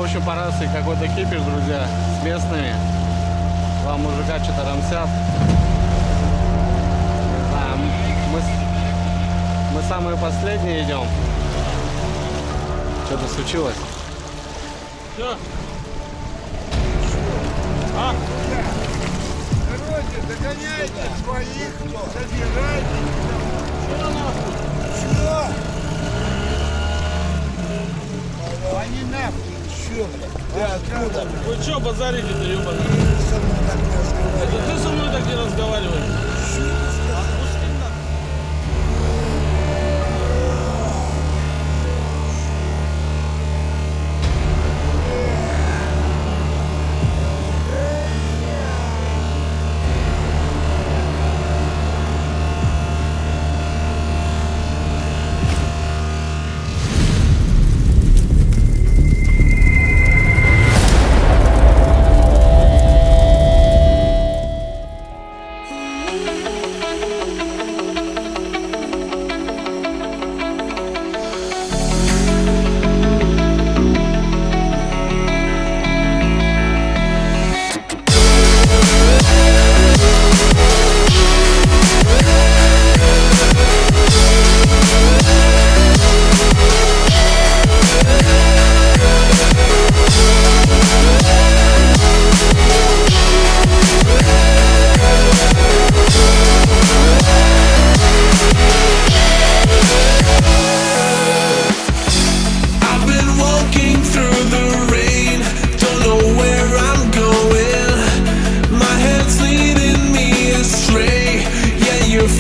В общем, по рации какой-то кипиш, друзья, с местными. Два мужика что-то рамсят. Не знаю, мы самые последние идем. Что-то случилось. Все. А? Короче, догоняйте своих, забирайте. Что нахуй? Что? Они нахуй, чё, блядь? Ты откуда, блядь? Вы что базарите-то, ёбаный? Ты со мной так не Это разговариваешь. ты со мной так не разговариваешь? Чё ты сказал?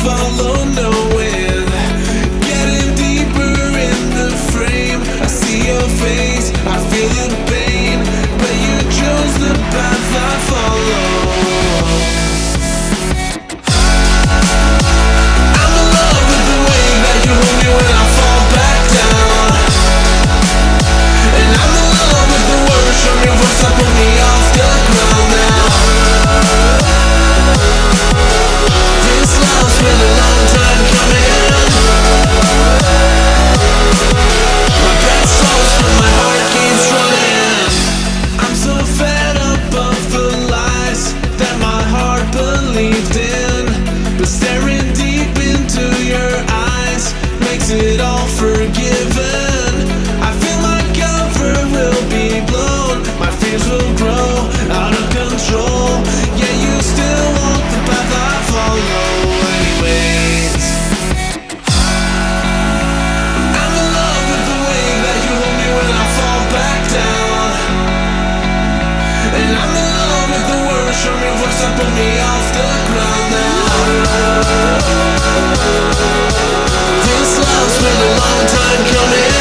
Follow no wind, getting deeper in the frame. I see your face, I feel the pain, but you chose the path I follow. I'm in love with the way that you hold me when I fall back down, and I'm in love with the words from your voice that put me off the ground now. This love's been a long time coming. My breath slows but my heart keeps running. I'm so fed up of the lies that my heart believed in, but staring deep into your eyes makes it all forgiven. I feel my cover will be blown, my fears will grow out of control. Yeah, you still walk the path I follow anyways. I'm in love with the way that you hold me when I fall back down, and I'm in love with the words from your voice that put me off the ground now. This love's been a long time coming.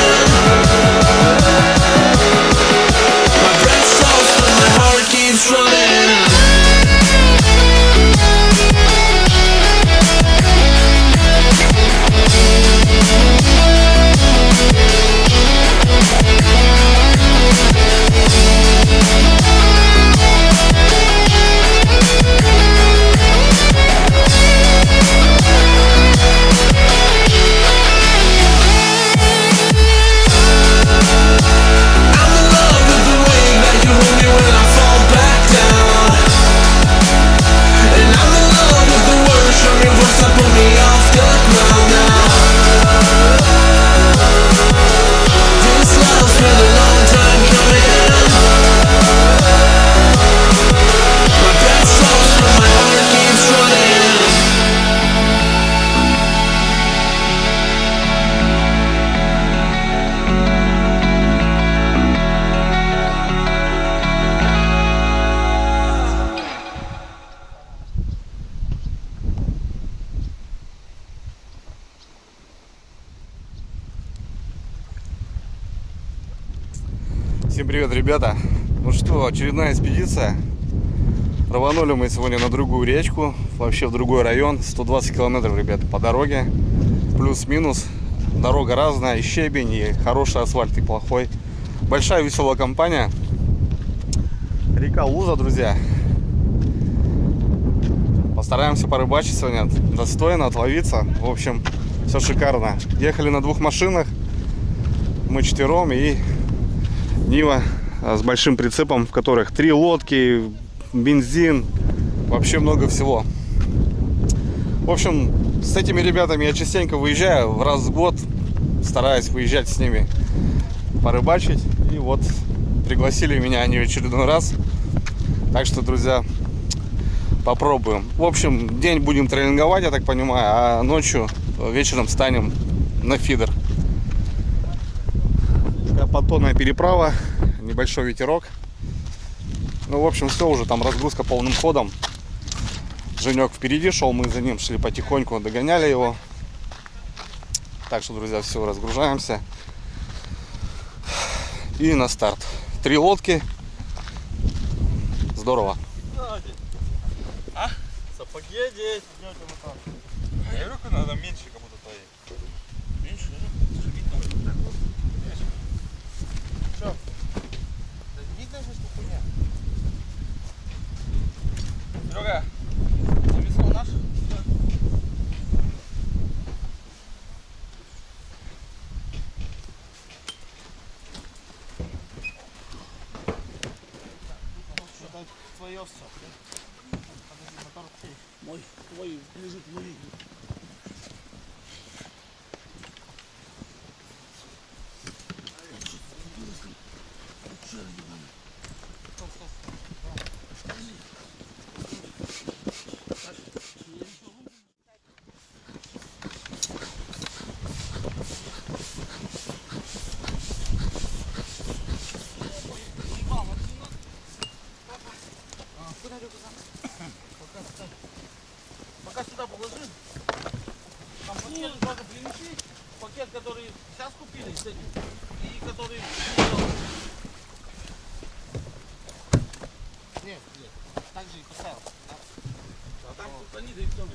My breath slows but my heart keeps running. I'm in love with the way that you hold me when I fall back down, and I'm in love with the words from your voice that put me off the ground now. This love's been a long time coming. My breath slows but my heart keeps running. Всем привет, ребята. Ну что, очередная экспедиция. Рванули мы сегодня на другую речку, вообще в другой район. 120 километров, ребята, по дороге. Плюс-минус. Дорога разная, и щебень, и хороший асфальт, и плохой. Большая веселая компания. Река Луза, друзья. Постараемся порыбачить сегодня достойно, отловиться. В общем, все шикарно. Ехали на двух машинах. Мы четвером, и Нива с большим прицепом, в которых 3 лодки, бензин, вообще много всего. В общем, с этими ребятами я частенько выезжаю, раз в год стараюсь выезжать с ними порыбачить. И вот пригласили меня они в очередной раз. Так что, друзья, попробуем. В общем, день будем тренинговать, я так понимаю, а ночью, вечером станем на фидер. Понтонная переправа, небольшой ветерок. Ну, в общем, все, уже там разгрузка полным ходом. Женек впереди шел, мы за ним шли потихоньку, догоняли его. Так что, друзья, все, разгружаемся. И на старт. 3 лодки. Здорово. А? Сапоги одеть. Я говорю, надо меньше кому-то твоей. Меньше, Что? Да видно же, что хуйня. Серега, весло наш? Твое все. Подожди, мотор. Мой, твой лежит, мой. Пока сюда положи. Там пакет надо принеси. Пакет, который сейчас купили, с этим, и который... Нет, так же и поставил. А там они, да и все.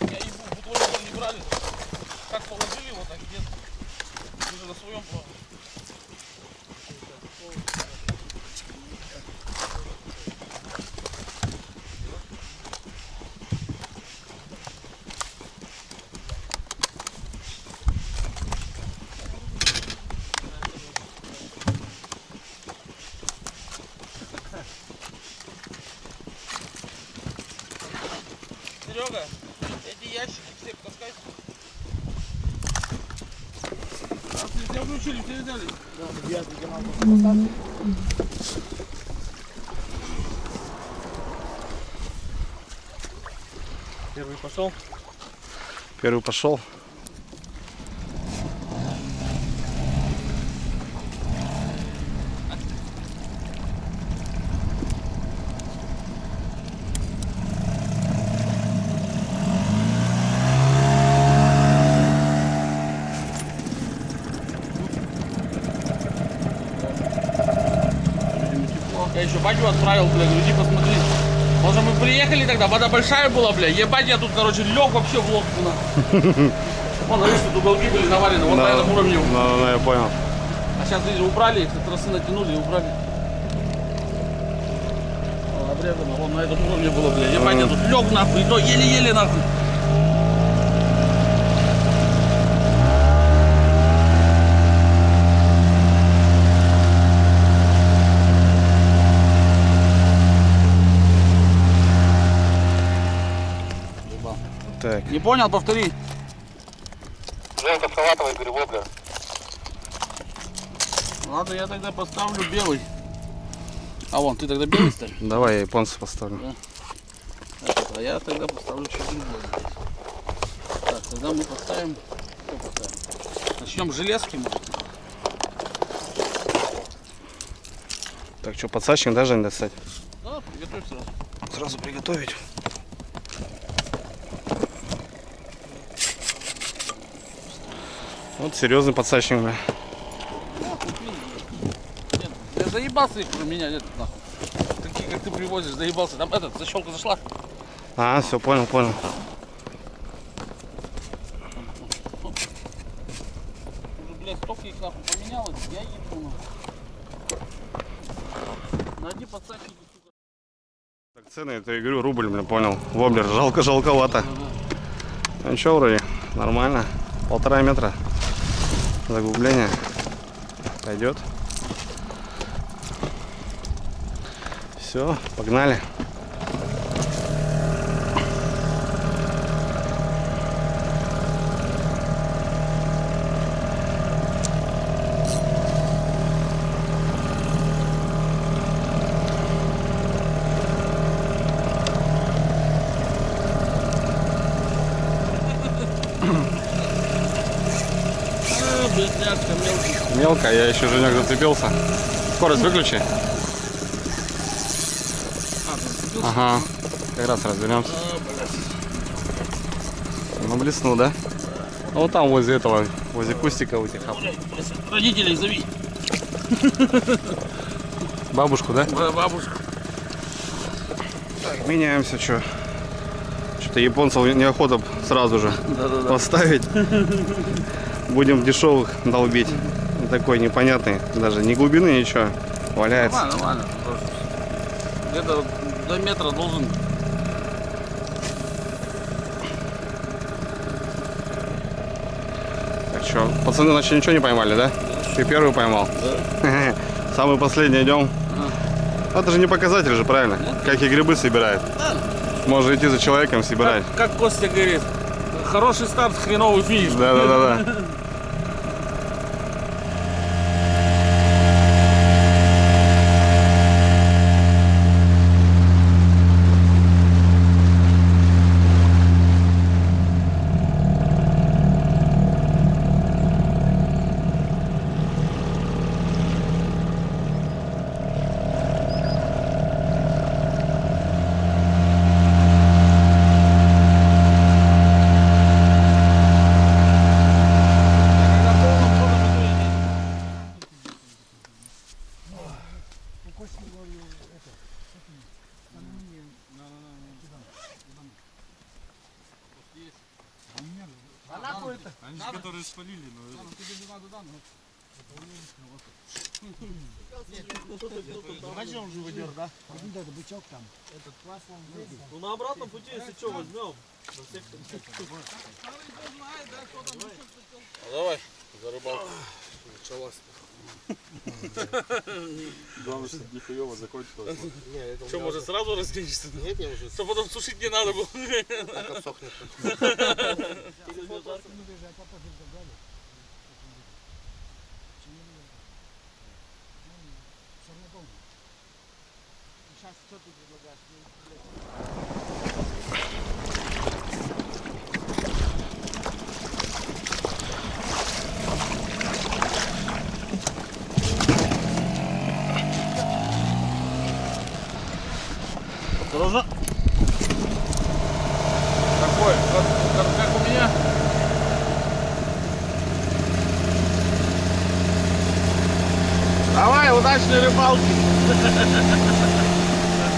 Я ебу, бутылку не брали. Как положили его, так нет. Уже на своем плане. Серега, эти ящики все таскай. Тебя включили, все взяли. Первый пошел. Первый пошел. Я еще батю отправил, бля, иди посмотри. Может, мы приехали тогда, вода большая была, бля. Ебать, я тут, короче, лег вообще в лодку, на. Вон, видишь, тут уголки были наварены, вот на этом уровне. Да, я понял. А сейчас, видишь, убрали их, тросы натянули и убрали. О, обрезано, вон на этом уровне было, бля. Ебать, я тут лег, нахуй, и то еле-еле, нахуй. Так. Не понял, повтори. Женька, салатовый грибок, бля. Ладно, я тогда поставлю белый. А вон, ты тогда белый ставь? Давай я японца поставлю. А я тогда поставлю черный. Так, тогда мы поставим. Что поставим? Начнем с железки, может. Так, что, подсачник, да, Жень, достать? Да, приготовь сразу. Сразу приготовить. Вот серьезный подсачник, бля. Нет, я заебался их променять, этот нахуй. Такие, как ты привозишь, заебался. Там этот, защелка зашла. А, все, понял, понял. Уже, блядь, столько их нахуй поменялось, я ебу нахуй. Найди подсадчики, сука. Так, цены, это я говорю, рубль, блин, понял. Воблер, жалковато. Ну ничего, вроде, нормально. 1,5 метра. Заглубление. Пойдет. Все, погнали. Блядняшка, мелкий. Мелко, я еще Женек зацепился. Скорость выключи. Ага, как раз разберемся. Ну, блеснул, да? Ну, вот там возле этого, возле кустика у тебя. Родителей зови. Бабушку, да? Бабушка. Так, меняемся, что? Что-то японцев неохота сразу же поставить. Будем дешевых долбить. Такой непонятный, даже ни глубины, ничего. Валяется. Нормально. Где-то до метра должен. Так что, пацаны, значит, ничего не поймали, да? Ты первый поймал? Да. Самый последний идем. Это же не показатель же, правильно? Как и грибы собирают. Можно идти за человеком собирать. Как Костя говорит, хороший старт, хреновый финиш. Да. Они же, которые спалили, но... Возьмем же выдер, да? Вот этот бычок там. Этот класс он выйдет. Ну на обратном пути, если что, возьмем. Давай, за рыбалку. Главное, чтобы не хуёво закончилось. Что, может сразу разгонишься? Нет, я уже. Что потом сушить не надо было. Так обсохнет. Сейчас что ты предлагаешь? Осторожно. Такой, как у меня. Давай, удачной рыбалки.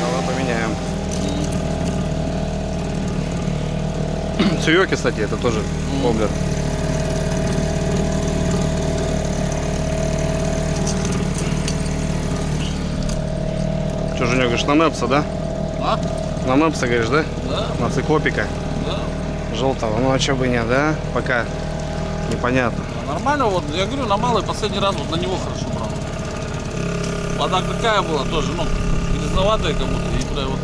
Давай поменяем. Цуёки, кстати, это тоже воблер. Что, Женек, говоришь, на Мэпса, да? А? На Мэпса, говоришь, да? Да, На циклопика да. желтого. Ну а чё бы нет, да? Пока непонятно. Нормально, вот, я говорю, на малый последний раз вот на него хорошо брал. Вода такая была тоже, ну, грязноватая как будто, и прям вот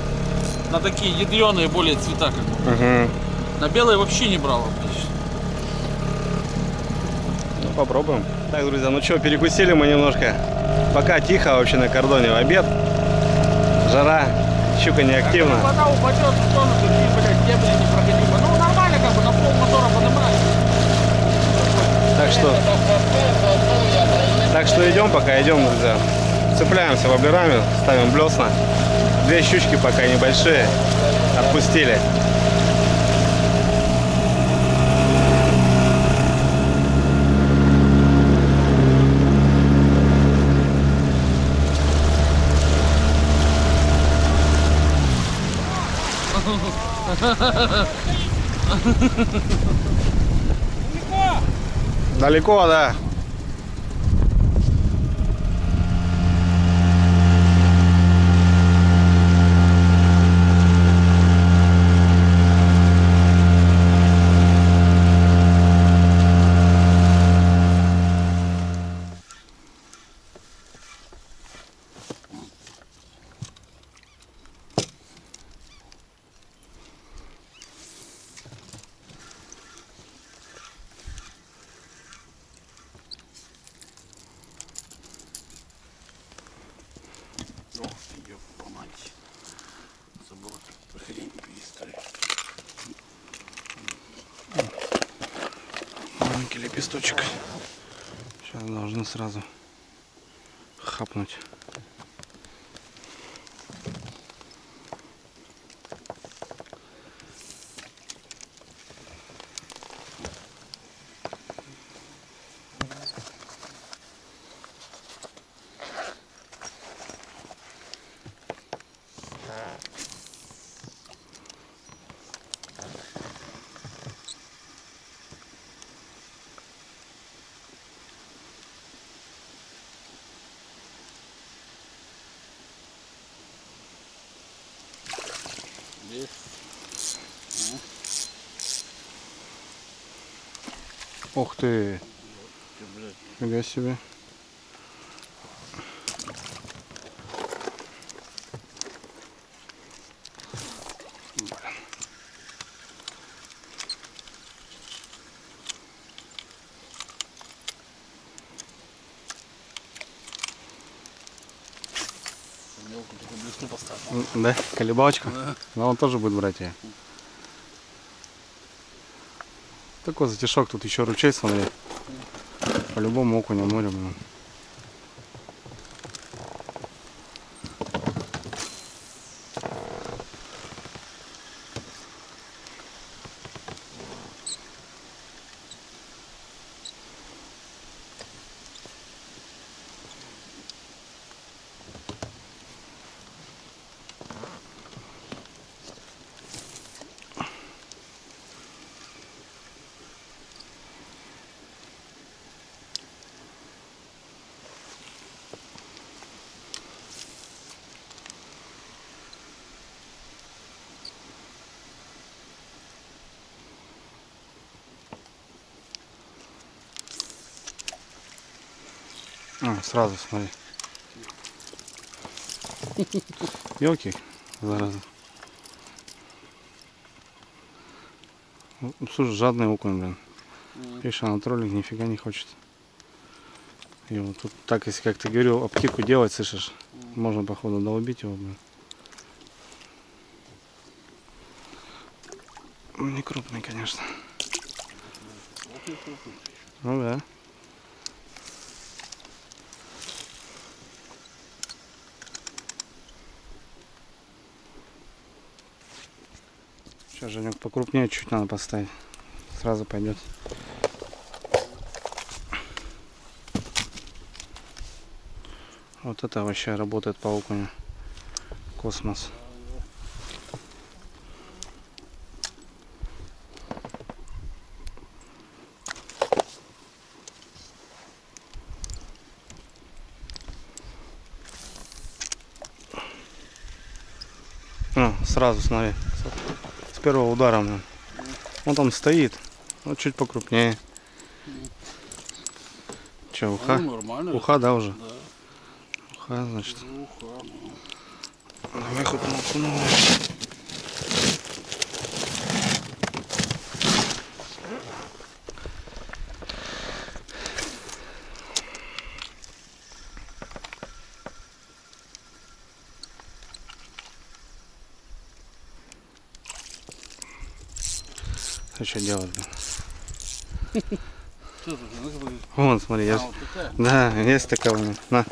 на такие ядреные более цвета как будто. Угу. На белый вообще не брал отлично. Ну, попробуем. Так, друзья, ну что, перекусили мы немножко. Пока тихо вообще на кордоне, в обед. Жара, щука неактивна. Вода упадет в сторону, такие, блядь, дебри непроходимы. Ну, нормально как бы, на пол мотора поднимает. Так что идем, пока идем, друзья. Цепляемся воблерами, ставим блесна. 2 щучки пока небольшие. Отпустили. Далеко, да. Маленький лепесточек. Сейчас должны сразу хапнуть. Ух ты! Фига себе. Да, колебалочка. Да. Но он тоже будет брать ее. Такой затишок, тут еще ручей, смотри. По-любому окуня море. Сразу смотри. Мелкий, зараза. Слушай, жадный окунь, блин. Видишь, она троллинг нифига не хочет. И вот тут так, если, как ты говорил, обтику делать, слышишь, можно, походу, долбить его, блин. Не крупный, конечно. Ну да. Сейчас, Женек, покрупнее чуть надо поставить. Сразу пойдет. Вот это вообще работает по окуню. Космос. Сразу смотри. С первого удара. Он там стоит. Вот чуть покрупнее. Че, уха? Ну, нормально. Уха, да, уже? Да. Уха, значит. Уха. Давай хоть окунул. Что делать? Вон, смотри, я... Вот такая? Да, есть такая у меня. На.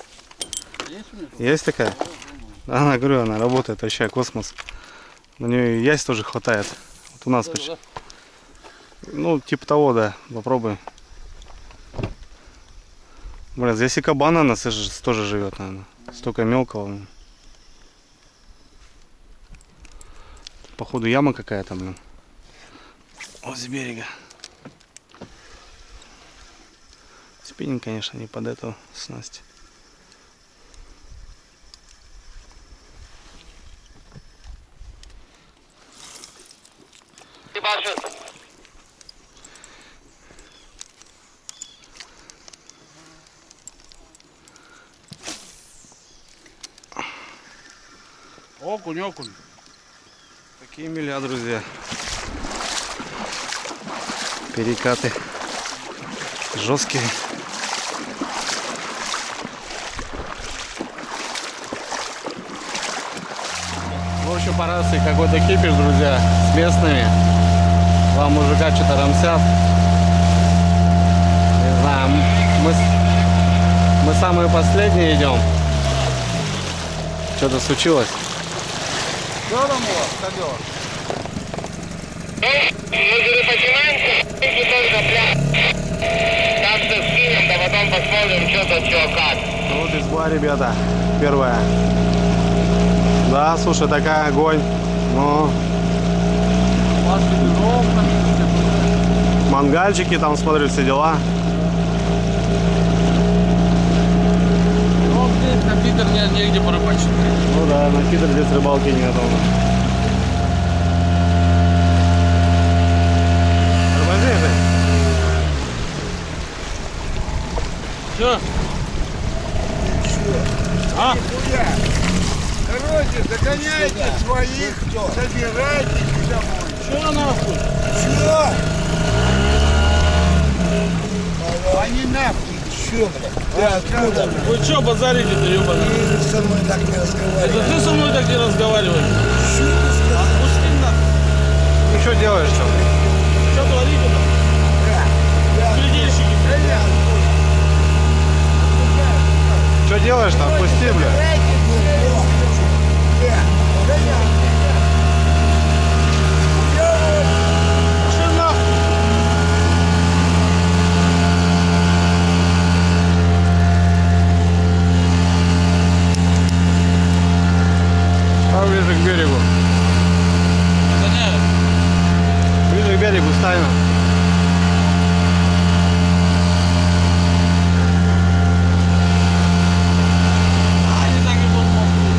Есть у меня? Есть такая? Она, говорю, она работает вообще, космос. На нее и ясь тоже хватает. Вот у нас почти. Ну, типа того, да. Попробуй. Блин, здесь и кабан, она тоже живет, наверное. Столько мелкого. Походу яма какая-то, блин. Вот с берега. Спиннинг, конечно, не под эту снасть. Окунь, окунь. Такие миля, друзья. Перекаты жесткие. В общем, по рации какой-то кипиш, друзья, с местными. Два мужика что-то рамсят. Не знаю, мы самые последние идем. Что-то случилось. Что там у вас, ковер? Мы переподнимаемся, только пляж. Так что скинем, да потом посмотрим, что тут, что, как. Вот изба, ребята, первая. Да, слушай, такая огонь. Ну, мангальчики там, смотрю, все дела. Ну, здесь на Питер негде порыбачить. Ну да, на Питер здесь рыбалки нету. Тормози же. Все? А? Нихуя. Короче, догоняйте своих, собирайтесь домой. Что нахуй? Чё? Они нахуй, чё, блядь? Ты откуда, блядь? Вы что базарите-то, ебаный? Ты со мной так не Это разговаривай. ты со мной так не разговариваешь? Чё ты сказал? Отпусти нахуй. Ну что делаешь-то? Что творите там? Глядельщики. Что делаешь-то? Отпусти, бля. Пошли нахуй. А ближе к берегу. Гоняю. Ближе к берегу ставим. Они так и будут мокрые.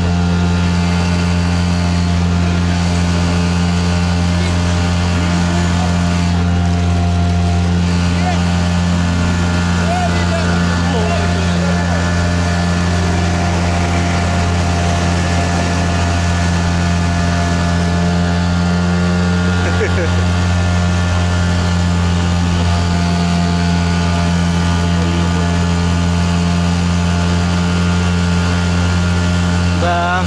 Да.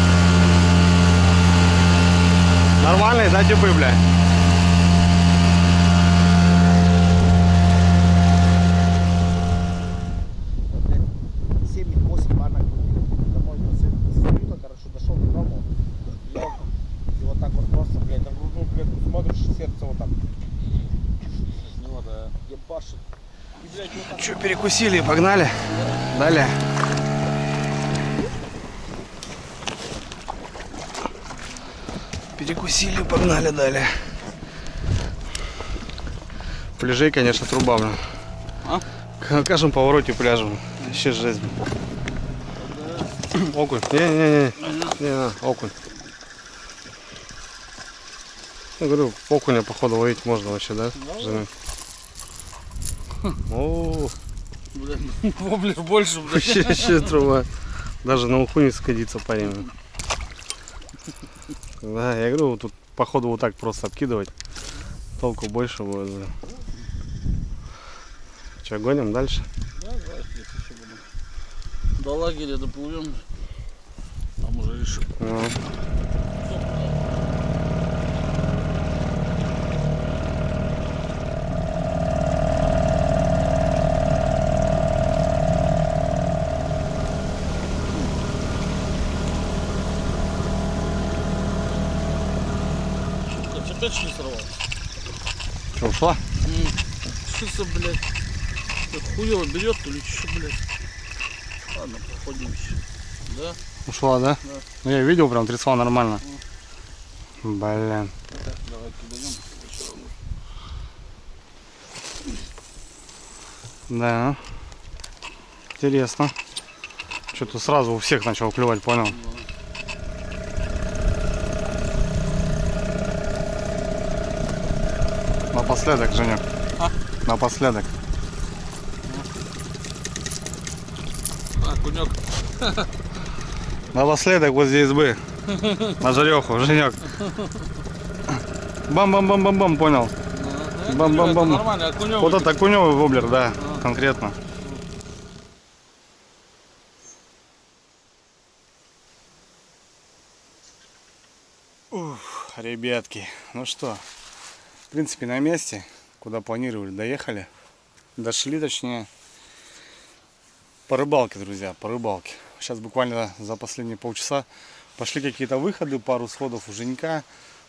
Нормальные, да, типы, бля? Короче, дошел до дома, и вот так вот просто, блядь, на грудную клетку смотришь, и сердце вот так. С него, да. Ебашит. И, блядь, вот так. Че, перекусили и погнали? Далее. Перекусили, погнали далее. Пляжей, конечно, труба, блин. А? На каждом повороте пляжем. Вообще жесть. Окунь. Не, окунь. Я говорю, окуня, походу, ловить можно вообще, да? Жены? О, Блядь, воблер больше, блядь. вообще труба. Даже на уху не сходится, парень. Да, я говорю, тут походу вот так просто откидывать. Толку больше будет. Че, гоним дальше? До лагеря доплывем. Там уже решим. Ну. Опять что ли сорвал? Че, ушла? Что-то, блядь, так хуево берет, то ли что, блядь. Ладно, походим еще. Да? Ушла, да? Да. Ну, я видел, прям трясла нормально. Блин. Давай кидаем. Да. Интересно. Что-то сразу у всех начал клевать, понял? Напоследок, Женек. А? Напоследок. Окунек. Напоследок возле избы. На жареху, Женек. Бам-бам-бам-бам-бам, понял? Бам-бам-бам. Нормально, окунек. Вот это окуневый воблер, да, конкретно. Ух, ребятки, ну что, в принципе на месте, куда планировали, доехали. Дошли, точнее, по рыбалке, друзья, по рыбалке. Сейчас буквально за последние полчаса пошли какие-то выходы, пару сходов у Женька.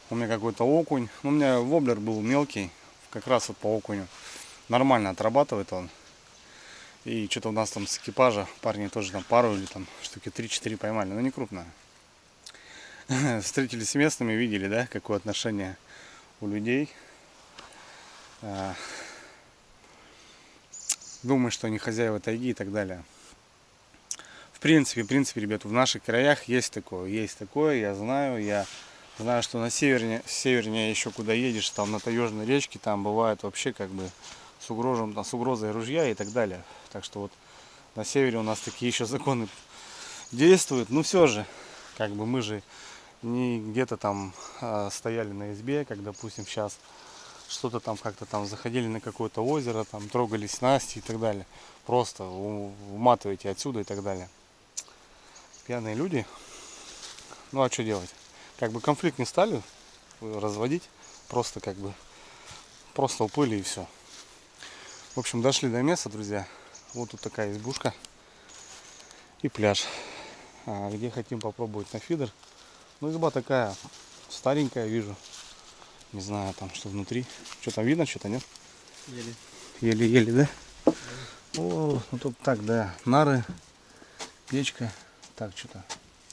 У меня какой-то окунь. У меня воблер был мелкий, как раз вот по окуню. Нормально отрабатывает он. И что-то у нас там с экипажа, парни тоже там пару или там штуки 3-4 поймали, но не крупно. Встретились с местными, видели, да, какое отношение у людей. Думаю, что они хозяева тайги и так далее. В принципе, ребят, в наших краях есть такое, я знаю, что на севернее еще куда едешь, там на таежной речке, там бывает вообще как бы с угрозой ружья и так далее. Так что вот на севере у нас такие еще законы действуют. Но все же, как бы мы же не где-то там стояли на избе, как допустим сейчас что-то там как-то там заходили на какое-то озеро, там трогали снасти и так далее. Просто уматываете отсюда и так далее. Пьяные люди. Ну а что делать? Как бы конфликт не стали разводить, просто как бы просто уплыли и все. В общем, дошли до места, друзья. Вот тут такая избушка и пляж, где хотим попробовать на фидер. Ну, изба такая старенькая, вижу. Не знаю, там что внутри. Что там видно, что-то нет? Еле-еле, да? О, ну тут так, да. Нары, печка. Так, что-то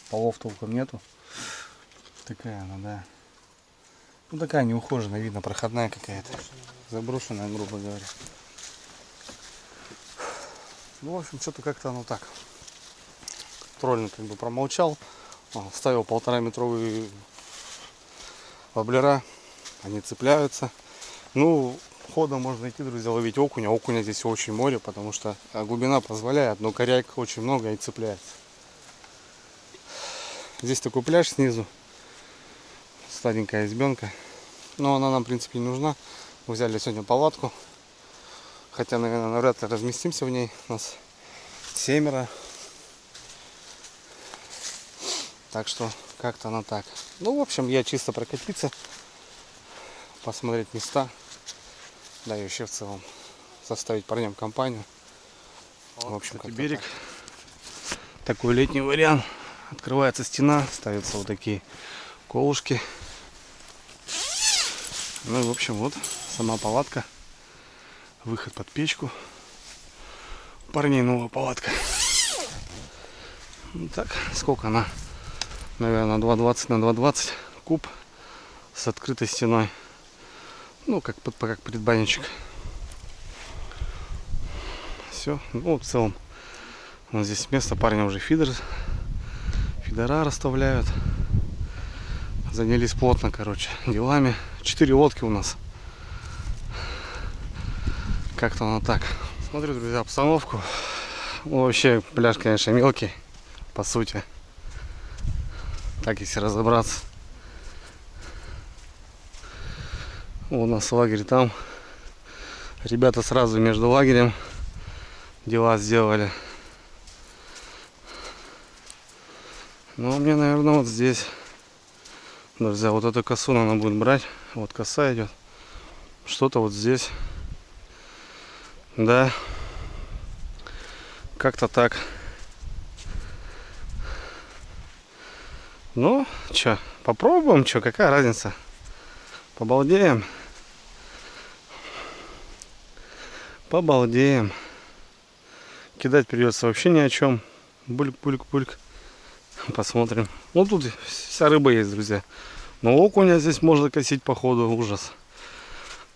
полов толком нету. Такая она, да. Ну такая неухоженная, видно, проходная какая-то. Заброшенная, грубо говоря. Ну, в общем, что-то как-то оно так. Тролльно как бы промолчал. Ставил 1,5-метровые воблера. Они цепляются. Ну, ходом можно идти, друзья, ловить окуня. Окуня здесь очень море, потому что глубина позволяет, но коряек очень много и цепляется. Здесь такой пляж снизу. Старенькая избенка. Но она нам, в принципе, не нужна. Мы взяли сегодня палатку. Хотя, наверное, навряд ли разместимся в ней. У нас 7. Так что как-то она так. Ну, в общем, я чисто прокатиться. Посмотреть места. Да, и вообще в целом составить парням компанию. В общем, как берег. Такой летний вариант. Открывается стена, ставятся вот такие колышки. Ну и в общем вот сама палатка. Выход под печку. У парней новая палатка. Ну, так, сколько она? Наверное, 2,20 на 2,20 куб с открытой стеной. Ну, как предбанничек. Все. Ну, в целом, у нас здесь место. Парни уже фидера расставляют. Занялись плотно, короче, делами. 4 лодки у нас. Как-то оно так. Смотрю, друзья, обстановку. Вообще, пляж, конечно, мелкий, по сути. Так, если разобраться. У нас лагерь там. Ребята сразу между лагерем дела сделали. Ну, мне, наверное, вот здесь. Друзья, вот эту косу надо будет брать. Вот коса идет. Что-то вот здесь. Да. Как-то так. Ну, что, попробуем, что, какая разница? Побалдеем. Побалдеем. Кидать придется вообще ни о чем. Бульк-бульк-бульк. Посмотрим. Ну, тут вся рыба есть, друзья. Но окуня здесь можно косить по ходу, ужас.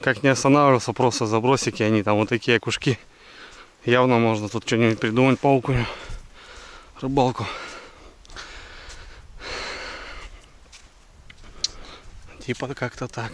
Как не останавливался, просто забросики, они там вот такие кушки. Явно можно тут что-нибудь придумать по окуню. Рыбалку. Типа как-то так.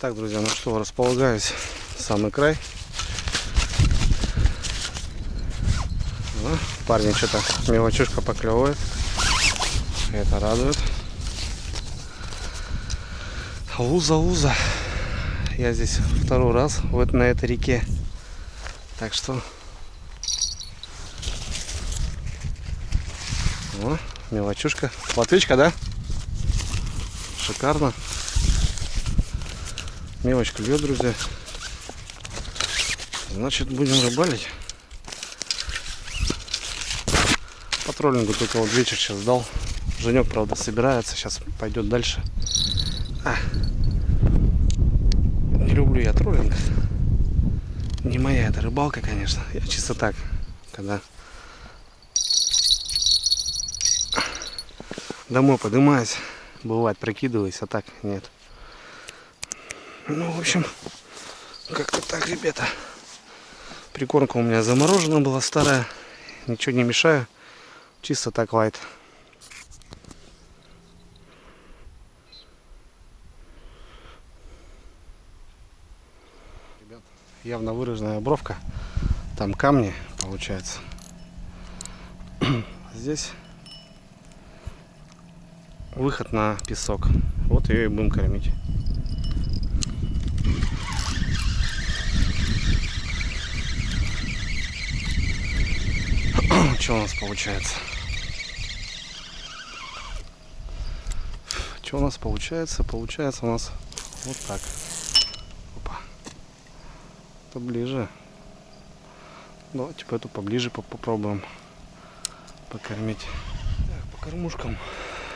Так, друзья, ну что, располагаюсь в самый край. Парни что-то мелочишка поклевывает. Это радует. Луза. Я здесь второй раз вот на этой реке. Так что... О, мелочушка. Плотвичка, да? Шикарно. Мелочь клюет, друзья. Значит, будем рыбалить. По троллингу только вот вечер сейчас дал. Женек, правда, собирается. Сейчас пойдет дальше. Не люблю я троллинг. Не моя эта рыбалка, конечно. Я чисто так, когда домой поднимаюсь, бывает прокидываюсь, а так нет. Ну, в общем, как-то так, ребята. Прикормка у меня заморожена была, старая. Ничего не мешаю. Чисто так лайт. Ребят, явно выраженная бровка. Там камни, получается. Здесь выход на песок. Вот ее и будем кормить. Что у нас получается? Что у нас получается? Получается у нас вот так. Опа. Поближе. Давайте эту поближе попробуем покормить. Так, по кормушкам.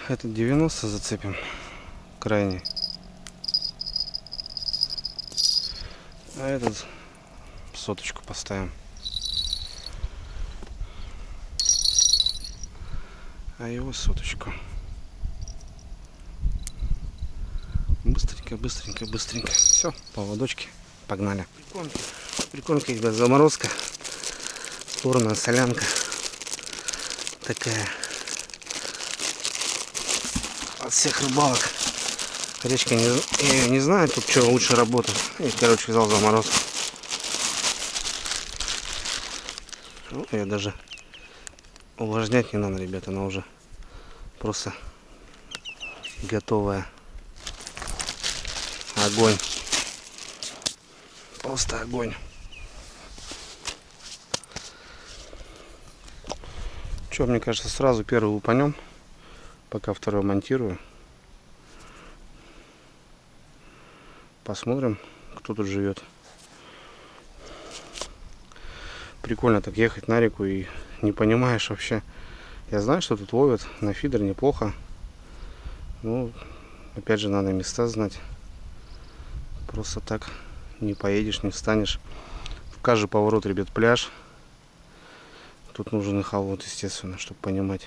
Этот 90 зацепим. Крайний. А этот соточку поставим. А его соточку. Быстренько. Все, поводочки. Погнали. Прикормка, ребят, заморозка. Флорная солянка. Такая. От всех рыбалок. Речка, я не знаю, тут что лучше работает. И, короче, взял заморозку. Ну, я даже увлажнять не надо, ребята, она уже просто готовая. Огонь. Просто огонь. Что, мне кажется, сразу первый упанем, пока второй монтирую. Посмотрим, кто тут живет. Прикольно так ехать на реку и не понимаешь вообще. Я знаю, что тут ловят на фидер неплохо. Ну, опять же, надо места знать. Просто так не поедешь, не встанешь. В каждый поворот, ребят, пляж. Тут нужен эхолот, естественно, чтобы понимать.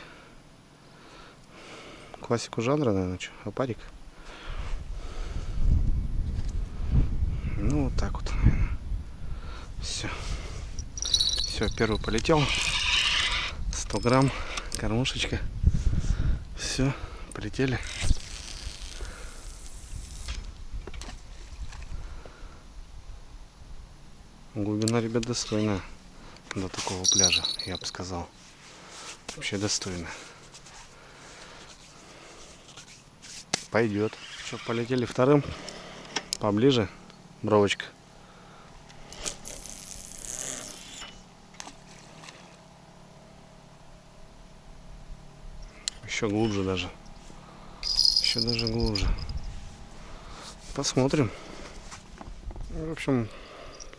Классику жанра, наверное, что? Опарик. Ну, вот так вот, наверное. Все. Все, первый полетел. 100 грамм. Кормушечка. Все, полетели. Глубина, ребят, достойная до такого пляжа, я бы сказал. Вообще достойно. пойдет. Что, полетели вторым? Поближе, бровочка. Еще глубже даже. Еще даже глубже. Посмотрим. В общем,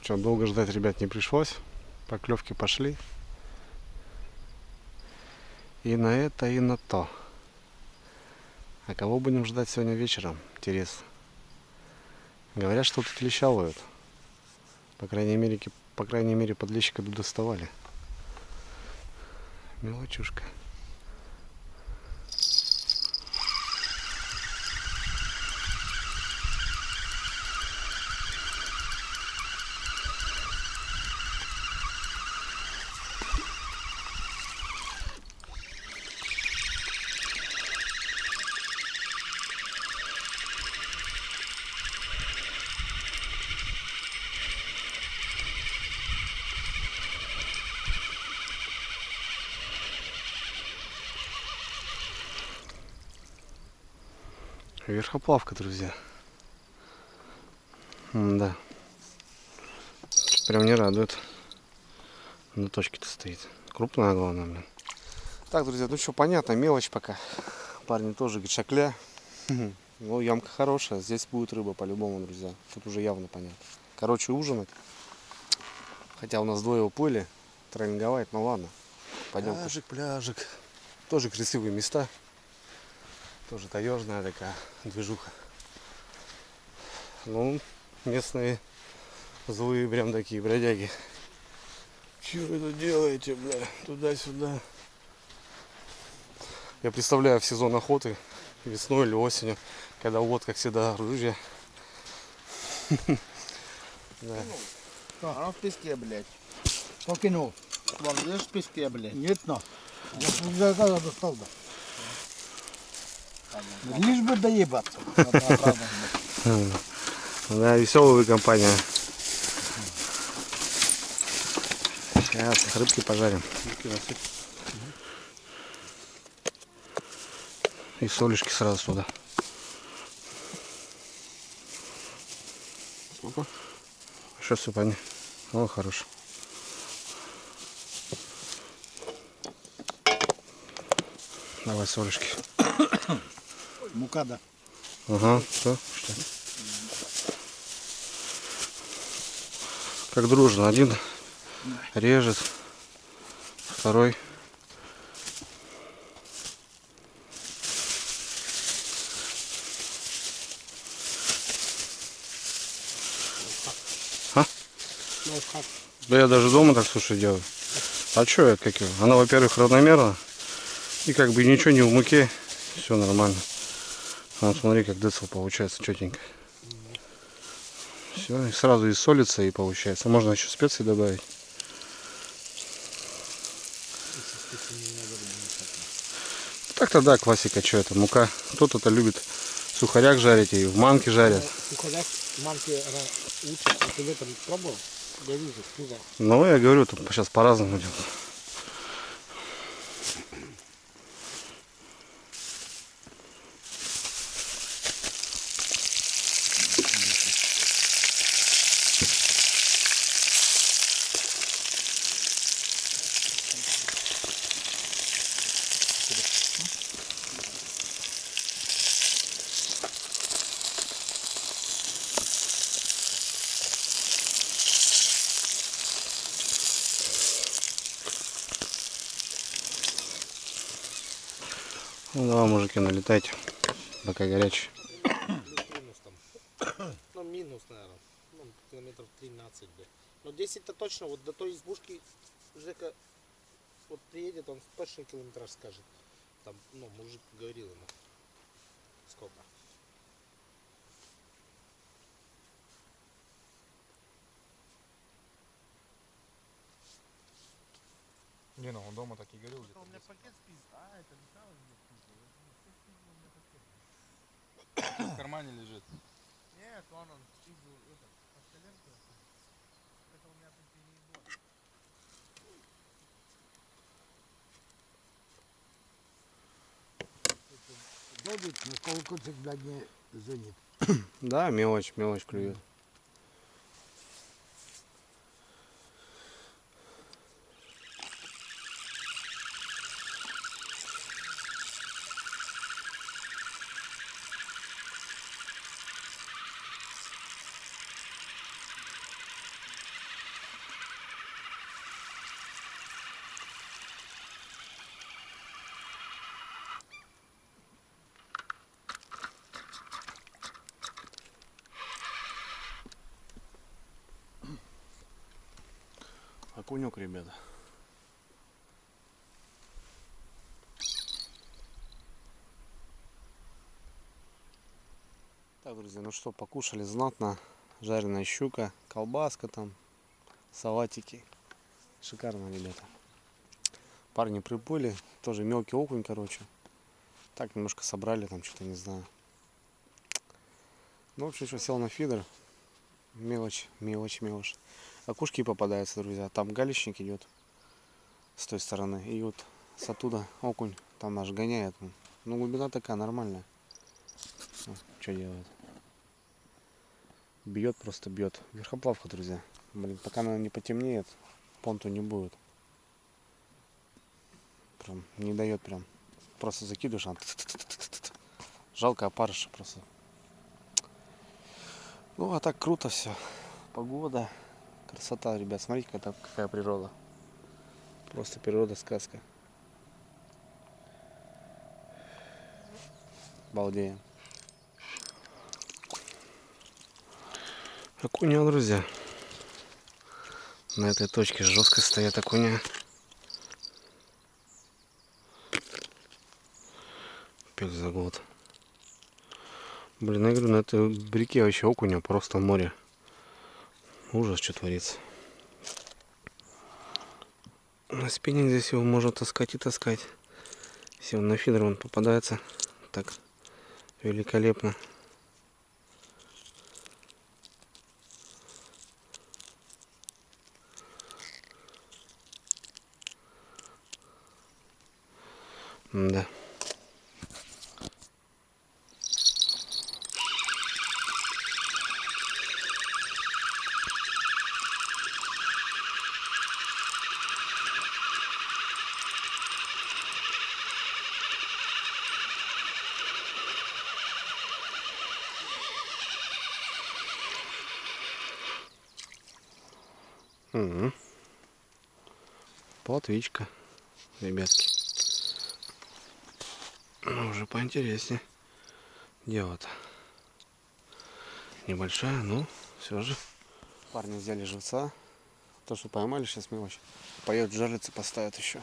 что, долго ждать, ребят, не пришлось. Поклевки пошли. И на это, и на то. А кого будем ждать сегодня вечером? Интересно. Говорят, что тут леща ловят. По крайней мере, подлещика тут доставали. Мелочушка. Верхоплавка, друзья. Да. Прям не радует. На точке-то стоит. Крупная, главное, блин. Так, друзья, ну что, понятно, мелочь пока. Парни тоже гачакля. Ну, ямка хорошая. Здесь будет рыба по-любому, друзья. Тут уже явно понятно. Короче, ужинать. Хотя у нас двое уплыли. Тренинговать, ну ладно. Пойдем. Пляжик. Тоже красивые места. Тоже таежная такая движуха. Ну, местные злые прям такие бродяги. Чего вы тут делаете, бля? Туда-сюда. Я представляю в сезон охоты, весной или осенью, когда вот, как всегда, ружья. Да. Она в песке, блядь. Покинул. Вон, видишь, в песке, блядь. Нет, но. Я уже когда достал, да. Лишь бы доебаться. Да, веселая компания. Сейчас рыбки пожарим. И солишки сразу сюда. Сейчас все понятно. О, хорош. Давай солишки. Мука, да. Ага, все. Как дружно. Один режет, второй. А? Да я даже дома так, слушай, делаю. А что это, как его? Она, во-первых, равномерно. И как бы ничего не в муке. Все нормально. Вот смотри, как децл получается четенько. Все, и сразу и солится, и получается. Можно еще специи добавить. Так-то да, классика, что это, мука. Кто-то любит в сухарях жарить и в манке жарят. Сухарях, манки лучше. Ты в этом пробовал? Я вижу, вкусно. Ну, я говорю, тут сейчас по-разному идет. Ну давай, мужики, налетайте, пока горячий. Ну, минус, наверное. Ну, километров 13, где. Но 10-то точно, вот до той избушки Жека вот приедет, он точно километраж скажет. Там, ну, мужик говорил ему. Сколько? Не, ну он дома так и говорил. У меня пакет спит. А, это Михаил мне В кармане лежит. Нет, он спизу, этот, постоянку. Это у меня тут и не будет. ходит, на колокольчик, блядь, не звонит. Да, мелочь клюет. Окунек, ребята. Так, друзья, ну что, покушали знатно. Жареная щука, колбаска там, салатики. Шикарно, ребята. Парни приплыли, тоже мелкий окунь, короче. Так, немножко собрали там, что-то не знаю. Ну, в общем, что, сел на фидер. Мелочь. Окушки попадаются, друзья. Там галечник идет с той стороны. И вот с оттуда окунь там наш гоняет. Ну, глубина такая нормальная. Что делает? Бьет, просто бьет. Верхоплавка, друзья. Блин, пока она не потемнеет, понту не будет. Прям не дает прям. Просто закидываешь, она... Жалко опарыша просто. Ну, а так круто все. Погода. Красота, ребят. Смотрите, какая природа. Просто природа, сказка. Балдеем. Окуня, друзья. На этой точке жестко стоят окуня. Опять за год. Блин, я говорю, на этой реке вообще окуня просто море. Ужас, что творится. На спиннинг здесь его можно таскать и таскать. Если он на фидер он попадается так великолепно. Да. Угу. Плотвичка, ребятки. Ну, уже поинтереснее. Дело-то небольшая, но все же. Парни взяли живца. То, что поймали, сейчас мелочь. Поедут жерлицы, поставят еще.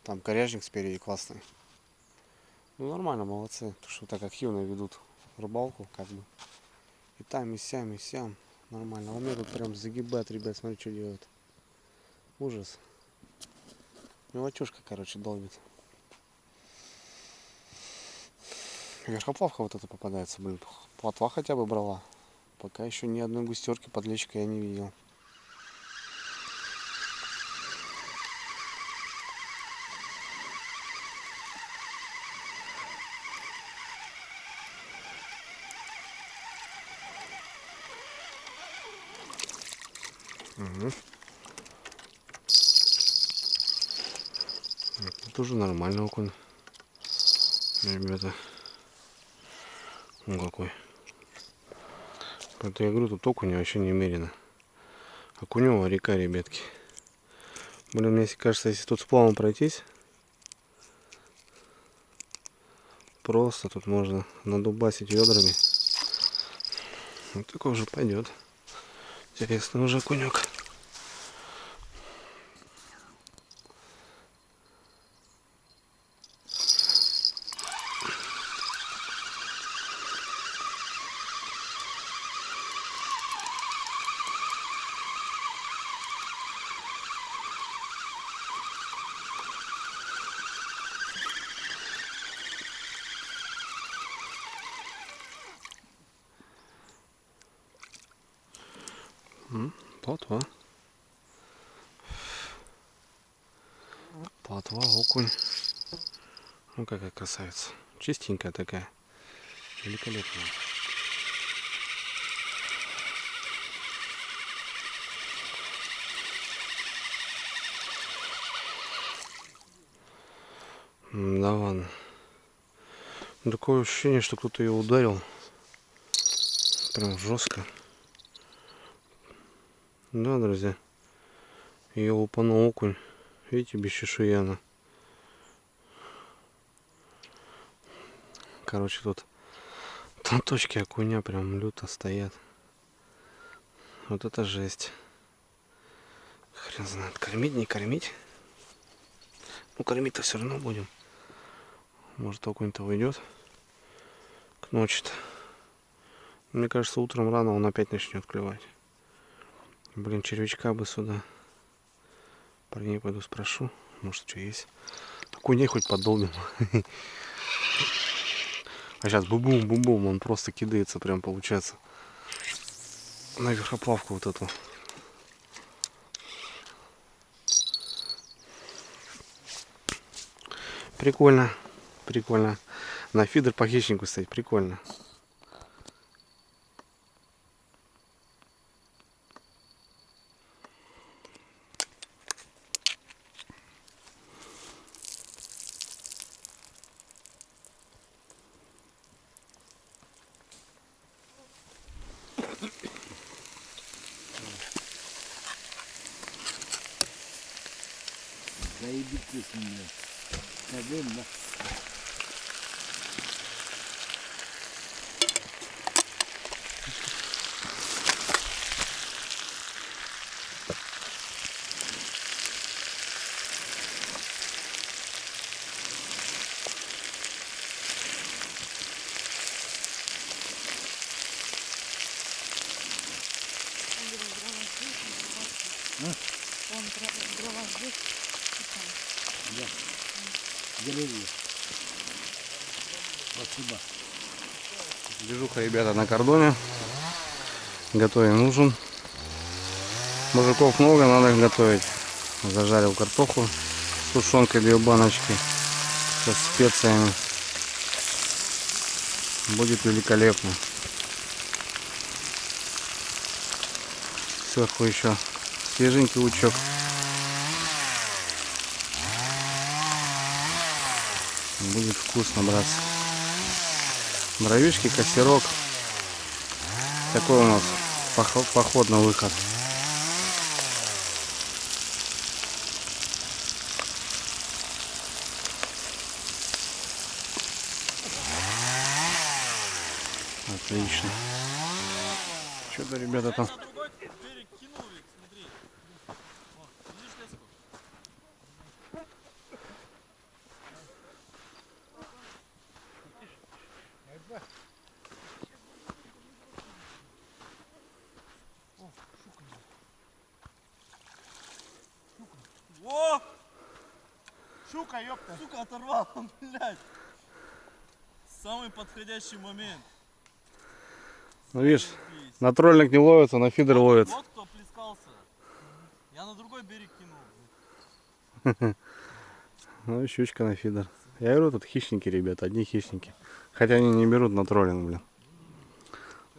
Там коряжник спереди классный. Ну, нормально, молодцы. То, что так активно ведут рыбалку, как бы. И там, и сям, и сям. Нормально. А у меня тут прям загибает, ребят, смотри, что делают. Ужас. Мелочушка, короче, долбит. Верхоплавка вот эта попадается, блин. Плотва хотя бы брала. Пока еще ни одной густерки подлещика я не видел. Угу. Тоже нормальный окунь, ребята. Он какой. Это я говорю, тут окуня вообще немерено. Окунева река, ребятки. Блин, мне кажется, если тут сплавом пройтись, просто тут можно надубасить ведрами. Вот такой уже пойдет. Интересный уже окунек. Плотва. Плотва, окунь. Ну какая красавица. Чистенькая такая. Великолепная. Да ладно. Такое ощущение, что кто-то ее ударил. Прям жестко. Да, друзья. Ее упанул окунь. Видите, без чешуи она. Короче, тут точки окуня прям люто стоят. Вот это жесть. Хрен знает, кормить, не кормить. Ну, кормить-то все равно будем. Может, окунь-то уйдет к ночи-то. Мне кажется, утром рано он опять начнет клевать. Блин, червячка бы сюда. Парней пойду спрошу. Может, что есть. Окуней хоть подолбим. А сейчас бум-бум-бум-бум. Он просто кидается, прям получается. На верхоплавку вот эту. Прикольно. Прикольно. На фидер по хищнику стоять. Прикольно. Заебитесь мне. Наверное. Деревья. Спасибо. Движуха, ребята, на кордоне. Готовим ужин. Мужиков много, надо их готовить. Зажарил картоху с тушенкой, 2 баночки. Со специями. Будет великолепно. Сверху еще свеженький лучок. Будет вкусно, братцы. Бровишки, костерок. Такой у нас поход на выход. Отлично. Что-то ребята там. О! Щука, ёпта. Сука, оторвал, блядь. Самый подходящий момент. Ну видишь, на тролльник не ловится, на фидер ловится. Вот кто плескался. Я на другой берег кинул. Ну и щучка на фидер. Я говорю, тут хищники, ребята, одни хищники. Хотя они не берут на троллинг, блин.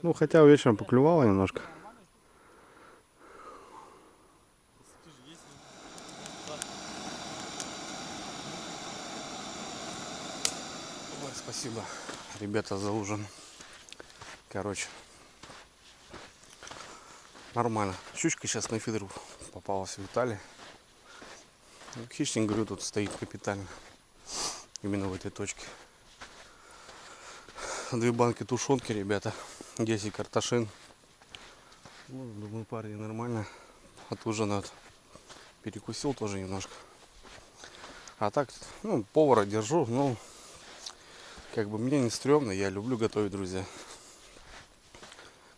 Ну хотя вечером поклевало немножко. Ой, спасибо, ребята, за ужин. Короче, нормально. Щучка сейчас на фидер попалась в Италии. Хищник, говорю, тут стоит капитально. Именно в этой точке. 2 банки тушенки, ребята. 10 картошин. Ну, думаю, парни нормально отужинают. Перекусил тоже немножко. А так, ну, повара держу. Ну, как бы мне не стрёмно. Я люблю готовить, друзья.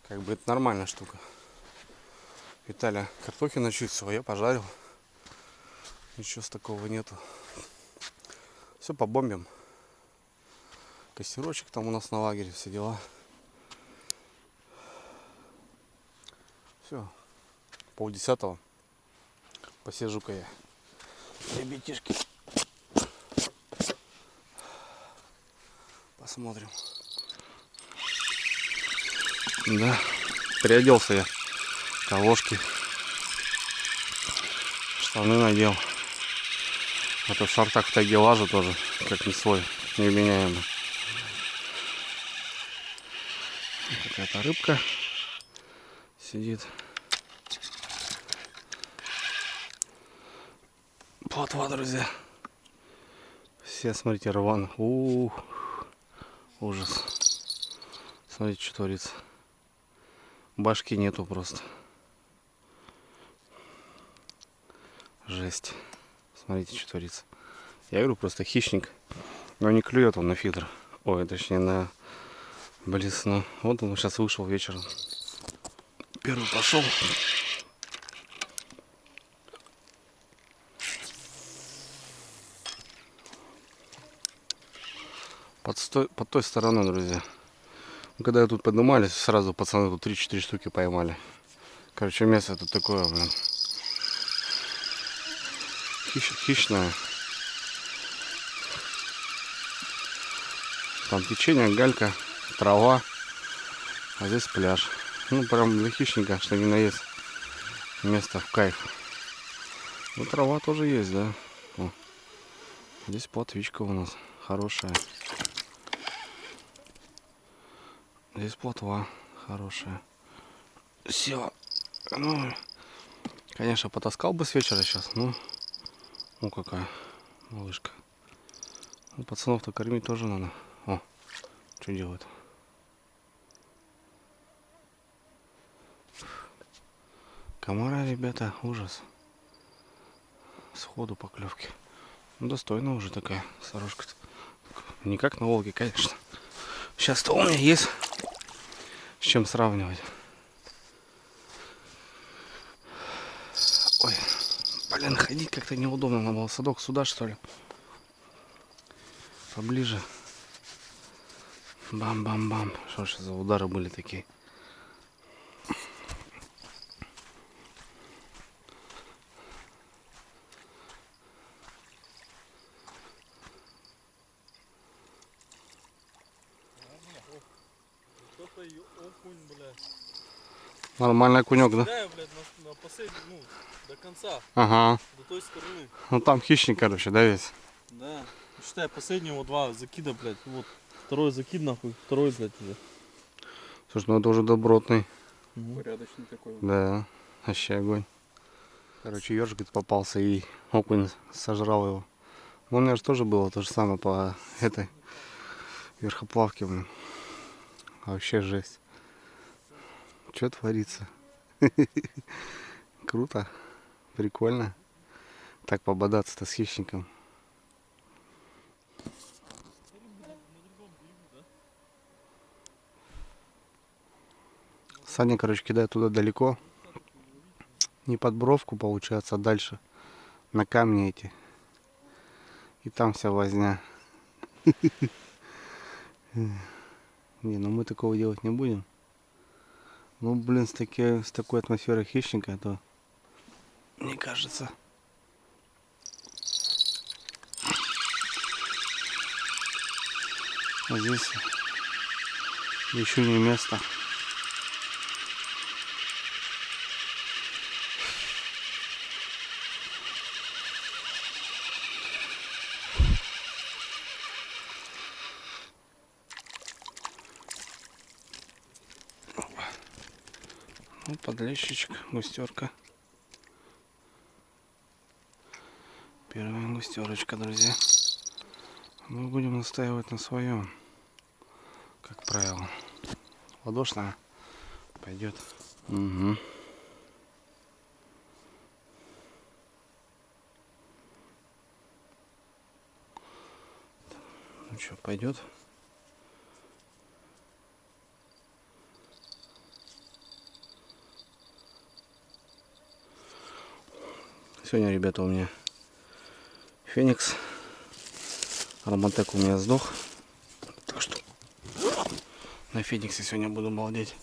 Как бы это нормальная штука. Виталя картохи начистил, а я пожарил. Ничего с такого нету. Все побомбим. Костерочек там у нас на лагере, все дела. Все. 9:30. Посижу-ка я. Ребятишки. посмотрим. Да, переоделся я. Колошки. Штаны надел. А то в шортах в тайге лазу тоже, как не свой, невменяемый. Какая-то рыбка сидит. Плотва, друзья. Все, смотрите, рван. Ужас. Смотрите, что творится. Башки нету просто. Жесть. Смотрите, что творится. Я говорю, просто хищник. Но не клюет он на фидер. Ой, точнее на блесну. Вот он сейчас вышел вечером. Первый пошел. Под той стороной, друзья. Когда я тут поднимались, сразу пацаны тут 3-4 штуки поймали. Короче, место тут такое, блин. Хищное. Там течение, галька, трава. А здесь пляж. Ну, прям для хищника, что ни на есть. Место в кайф. Ну, трава тоже есть, да. О. Здесь плотвичка у нас хорошая. Здесь плотва хорошая. Все. Ну, конечно, потаскал бы с вечера сейчас. Ну какая малышка. Ну, пацанов-то кормить тоже надо. О, что делают? Комара, ребята, ужас. Сходу поклевки. Ну, достойно уже такая сорожка-то. Не как на Волге, конечно. Сейчас-то у меня есть с чем сравнивать. Ой, блин, ходить как-то неудобно. На волосодок сюда, что ли? Поближе. Бам-бам-бам. Что ж за удары были такие? Кто-то окунь, бля. Нормальный окунек, да? Да, блядь, на последний, ну, до конца, Ага. до той стороны. Ну там хищник, короче, да, весь? Да. Считай, последнего два закида, блядь. Вот второй закид, нахуй, второй, блядь, уже. Слушай, ну это уже добротный. Порядочный такой. Да, вообще огонь. Короче, ежик говорит, попался и окунь сожрал его. Ну, у меня же тоже было то же самое по этой верхоплавке, блин. Вообще жесть. Что творится? Круто. Прикольно. Так пободаться-то с хищником. Саня, короче, кидает туда далеко. Не под бровку, получается, а дальше. На камни эти. И там вся возня. Не, ну мы такого делать не будем. Ну, блин, с такой атмосферой хищника, то мне кажется. А здесь еще не место. Ну, подлещичек, густерка. Первая густерочка, друзья. Мы будем настаивать на своем, как правило. Ладошная пойдет. Угу. Ну что, пойдет? Сегодня, ребята, у меня Феникс. Романтек у меня сдох. Так что на Фениксе сегодня буду балдеть.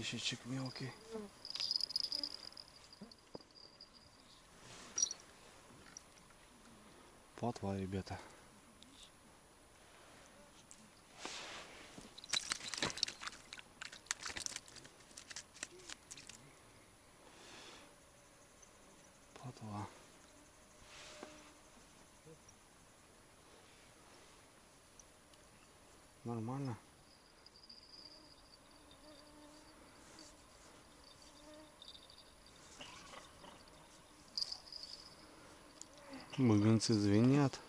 Лещичек мелкий. Плотва, ребята. Плотва. Нормально. Бубенцы звенят.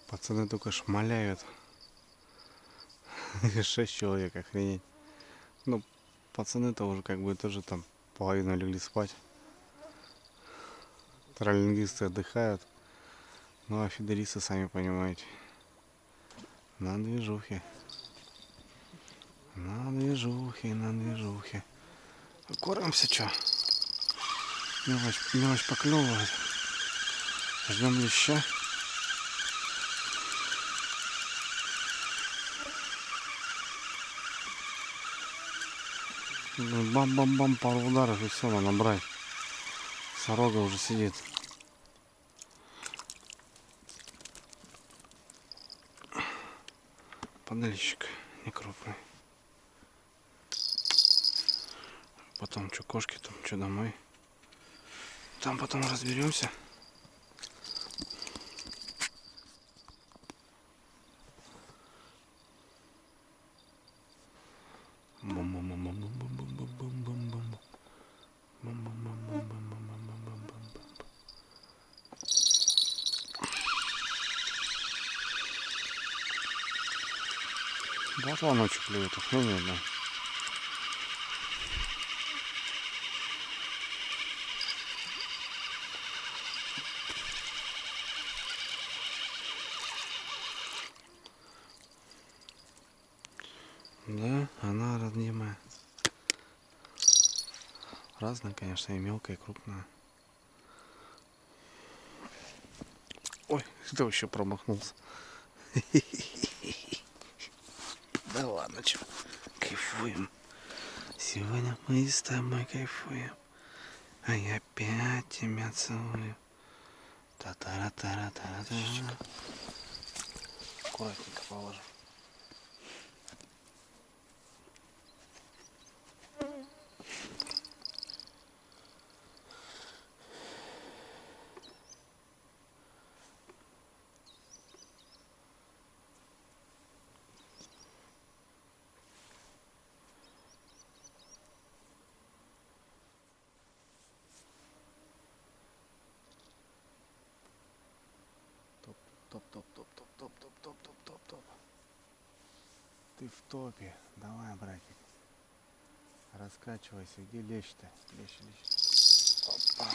Пацаны только шмаляют. 6 человек, охренеть. Ну, пацаны-то уже как бы тоже там половину легли спать. Троллингисты отдыхают. Ну а фидеристы, сами понимаете, на движухе. На движухе, на движухе. Кормимся, чё? Мелочь поклевывает. Ждем леща. Бам-бам-бам, пару ударов и все, надо брать. Сорога уже сидит. Подальщик, не крупный. Потом что, кошки там, что домой. Там потом разберемся. Ботва ночью клюет, охренеть, да. Да, она роднимая. Разная, конечно, и мелкая, и крупная. Ой, кто еще промахнулся? Да ладно, чё, кайфуем. Сегодня мы с тобой кайфуем. А я опять тебя целую. Та-та-ра-та-ра-та-ра-та. Аккуратненько положим. Топ. Ты в топе. Давай, братик. Раскачивайся. Где лещ-то? Лещ. Опа.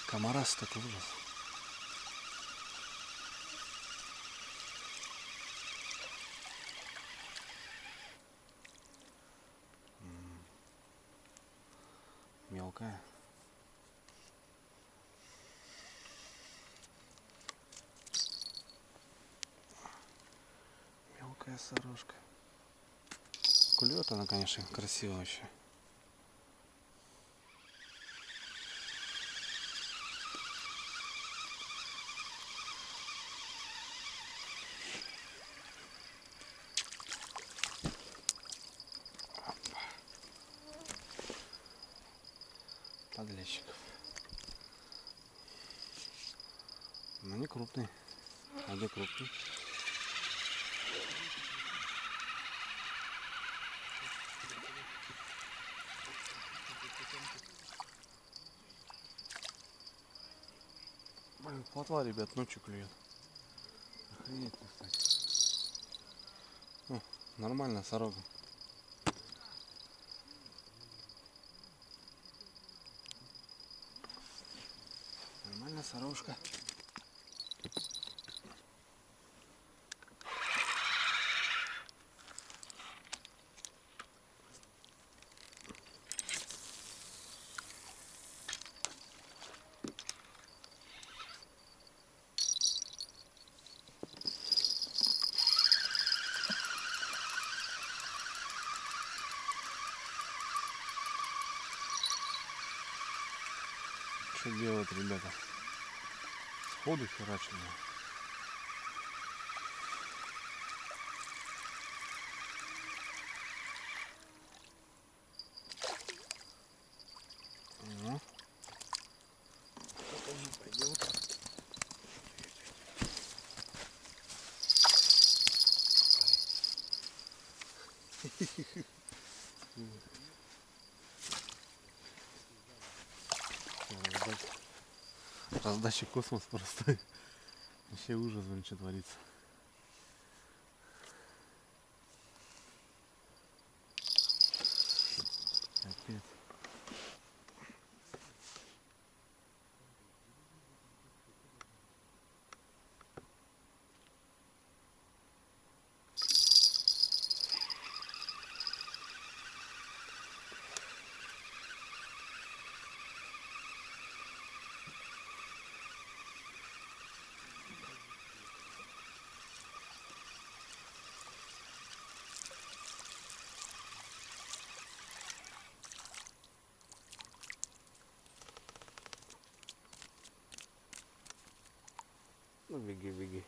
Комарас такой ужас. Мелкая. Мелкая сорожка. Клюет она, конечно, красиво вообще. Подлещиков. Но не крупный. А где крупный? Блин, плотва, ребят, ночью клюет. Охренеть, кстати. О, нормально, сорога. Нормально, сорожка. что делают ребята. Сходу херачат. Ну, это тоже пойдет. Раздача космос простой. Вообще ужас, блин, что творится. Капец. Ну беги, беги.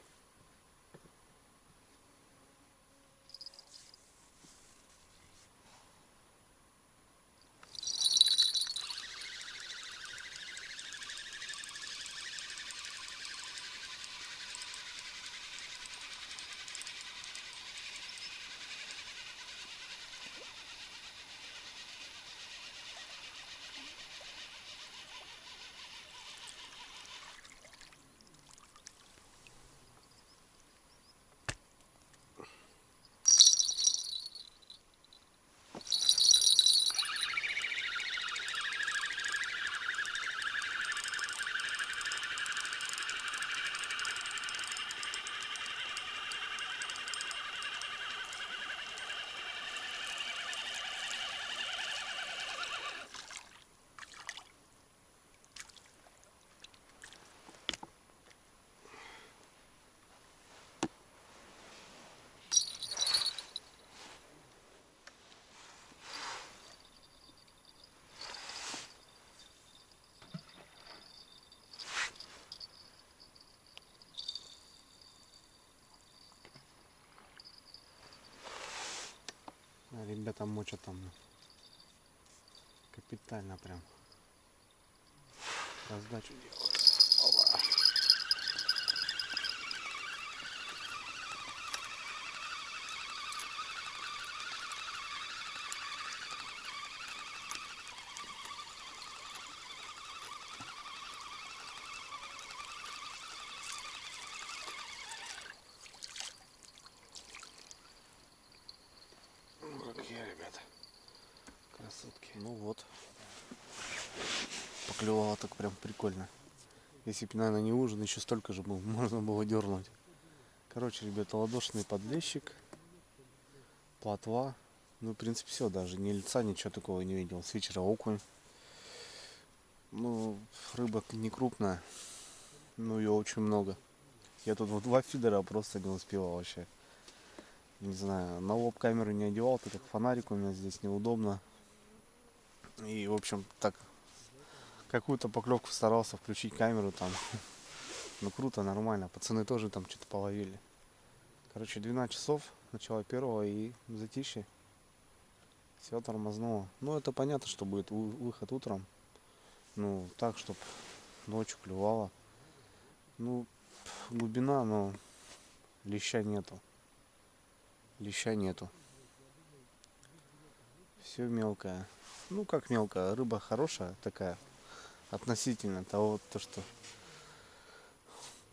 Ребята мочат там капитально прям. Раздачу делают. Опа. Ну какие, ребята. Красотки. Ну вот. Поклевало так прям прикольно. Если бы, наверное, не ужин, еще столько же было, можно было дернуть. Короче, ребята, ладошный подлещик, плотва. Ну, в принципе, все, даже ни лица, ничего такого не видел. С вечера окунь. Ну, рыба не крупная, но ее очень много. Я тут вот 2 фидера просто не успевал вообще. Не знаю, на лоб камеру не одевал, так как фонарик у меня здесь неудобно. И, в общем, так, какую-то поклевку старался включить камеру там. Ну, круто, нормально. Пацаны тоже там что-то половили. Короче, 12 часов, начало первого и затишье. Все тормознуло. Ну, это понятно, что будет выход утром. Ну, так, чтобы ночью клевало. Ну, глубина, но леща нету. Леща нету. Все мелкое. Ну, как мелкая, рыба хорошая такая. Относительно того, то, что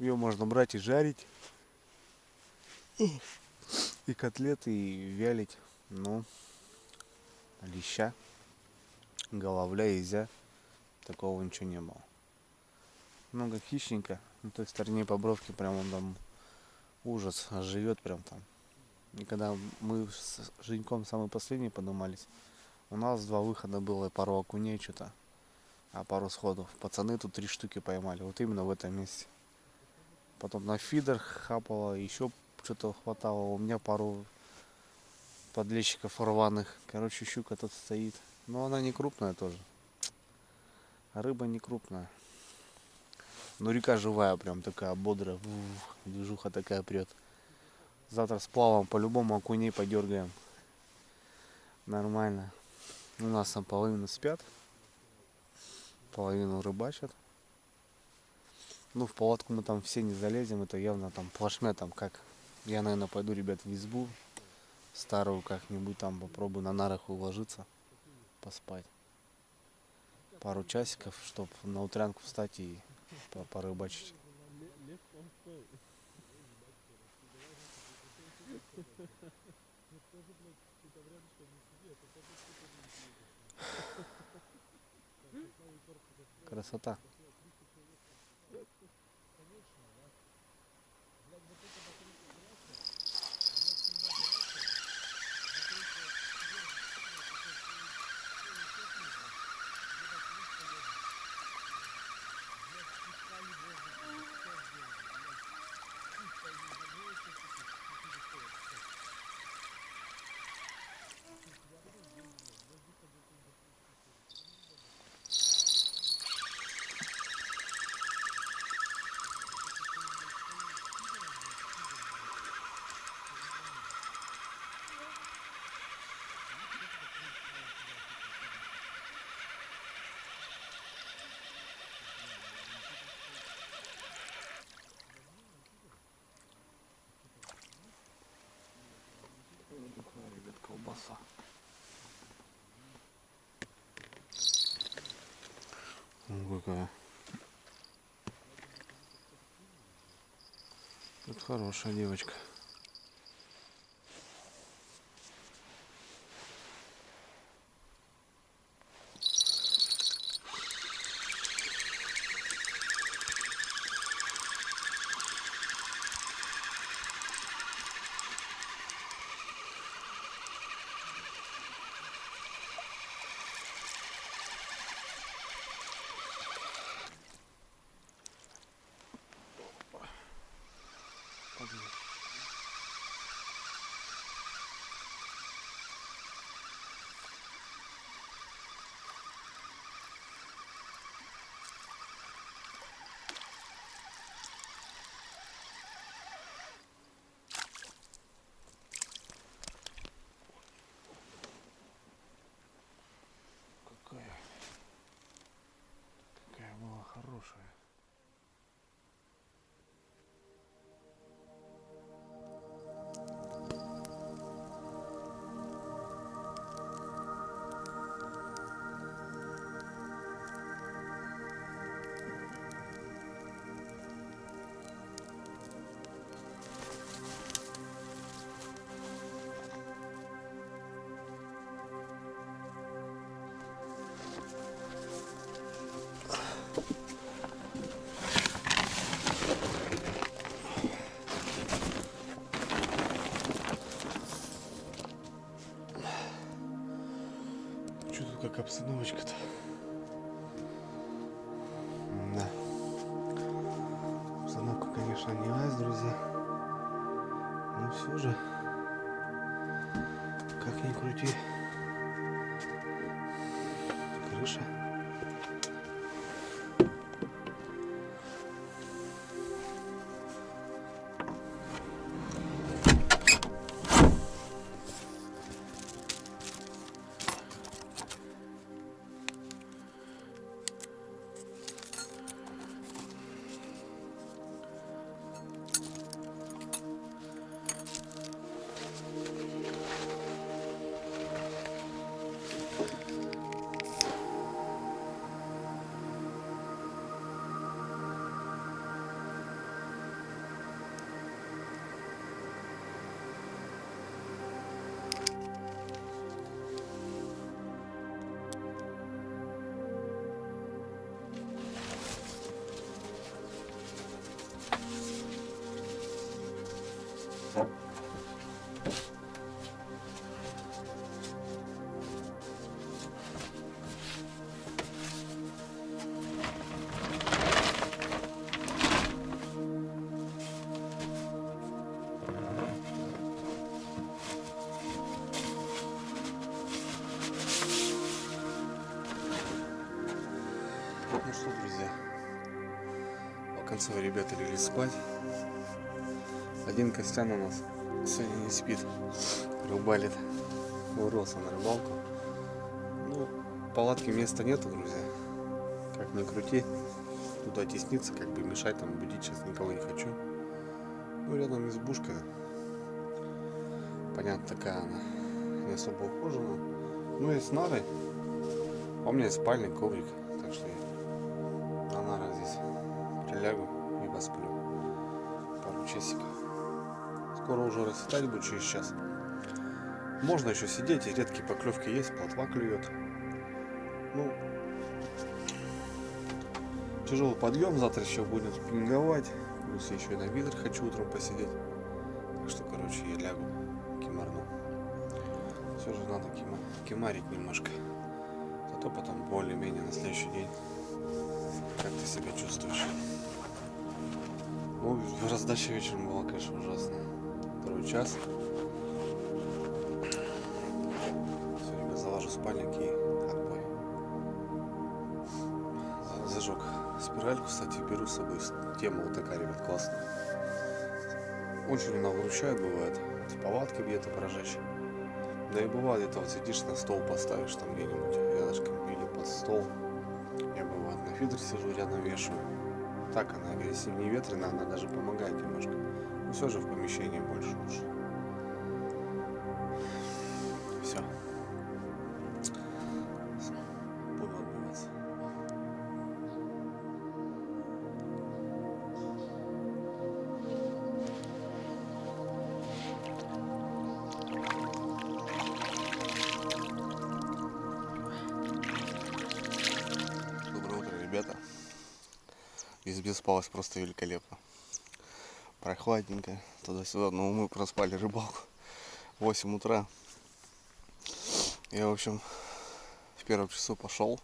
ее можно брать и жарить. И котлеты, и вялить. Ну, леща, головля, изя. Такого ничего не было. Много хищника. На той стороне по бровке прям он там ужас. Живет прям там. И когда мы с Женьком самый последний поднимались, у нас 2 выхода было, пару окуней что-то, а пару сходов. Пацаны тут 3 штуки поймали. Вот именно в этом месте. Потом на фидер хапало, еще что-то хватало. У меня пару подлещиков рваных. Короче, щука тут стоит. Но она не крупная тоже. А рыба не крупная. Ну река живая, прям такая бодрая. Движуха такая прет. Завтра с плавом по-любому окуней подергаем. Нормально. У нас там половина спят. Половину рыбачат. Ну в палатку мы там все не залезем. Это явно там плашмя там как. Я, наверное, пойду, ребят, в избу старую как-нибудь там попробую на нарах уложиться. Поспать. Пару часиков, чтобы на утрянку встать и порыбачить. Красота. Ребят, колбаса. Ну какая. Это хорошая девочка. Какая была хорошая. Что тут как обстановочка-то? Да. Обстановка, конечно, не айс, друзья. Но все же, как ни крути, крыша. Ну что, друзья, Кольцо, ребята легли спать. Один Костян у нас сегодня не спит. Рыбалит. Вырвался на рыбалку. Ну, в палатке места нету, друзья. Как ни крути. Туда тесниться, как бы мешать, там будить сейчас никого не хочу. Ну, рядом избушка. Понятно, такая она. Не особо ухожена. Ну, есть нары. А у меня есть спальник, коврик. Так что я на нарах здесь прилягу и посплю. Пару часиков. Скоро уже расцветать будет через час. Можно еще сидеть, и редкие поклевки есть, плотва клюет. Ну, тяжелый подъем, завтра еще будем спиннинговать. Плюс еще и на видр хочу утром посидеть. Так что, короче, я лягу, кимарну. Все же надо кимарить немножко. Зато потом более-менее на следующий день как ты себя чувствуешь. Ну, раздача вечером была, конечно, ужасная. Второй час. Все, ребят, заложу спальник и отбой. Зажег спиральку, кстати, беру с собой. Тема вот такая, ребят, классная. Очень она выручает, бывает. В палатке где-то прожечь. Да и бывает, где-то вот сидишь, на стол поставишь там где-нибудь рядышком или под стол. Я бывает на фидер сижу, рядом вешаю. Так она, если не ветреная, она даже помогает немножко. Но все же в помещении больше лучше. Все. Буду отбиваться. Доброе утро, ребята. В избе спалось просто великолепно. Прохладненько, туда-сюда. Но мы проспали рыбалку. 8 утра. Я, в общем, в первом часу пошел.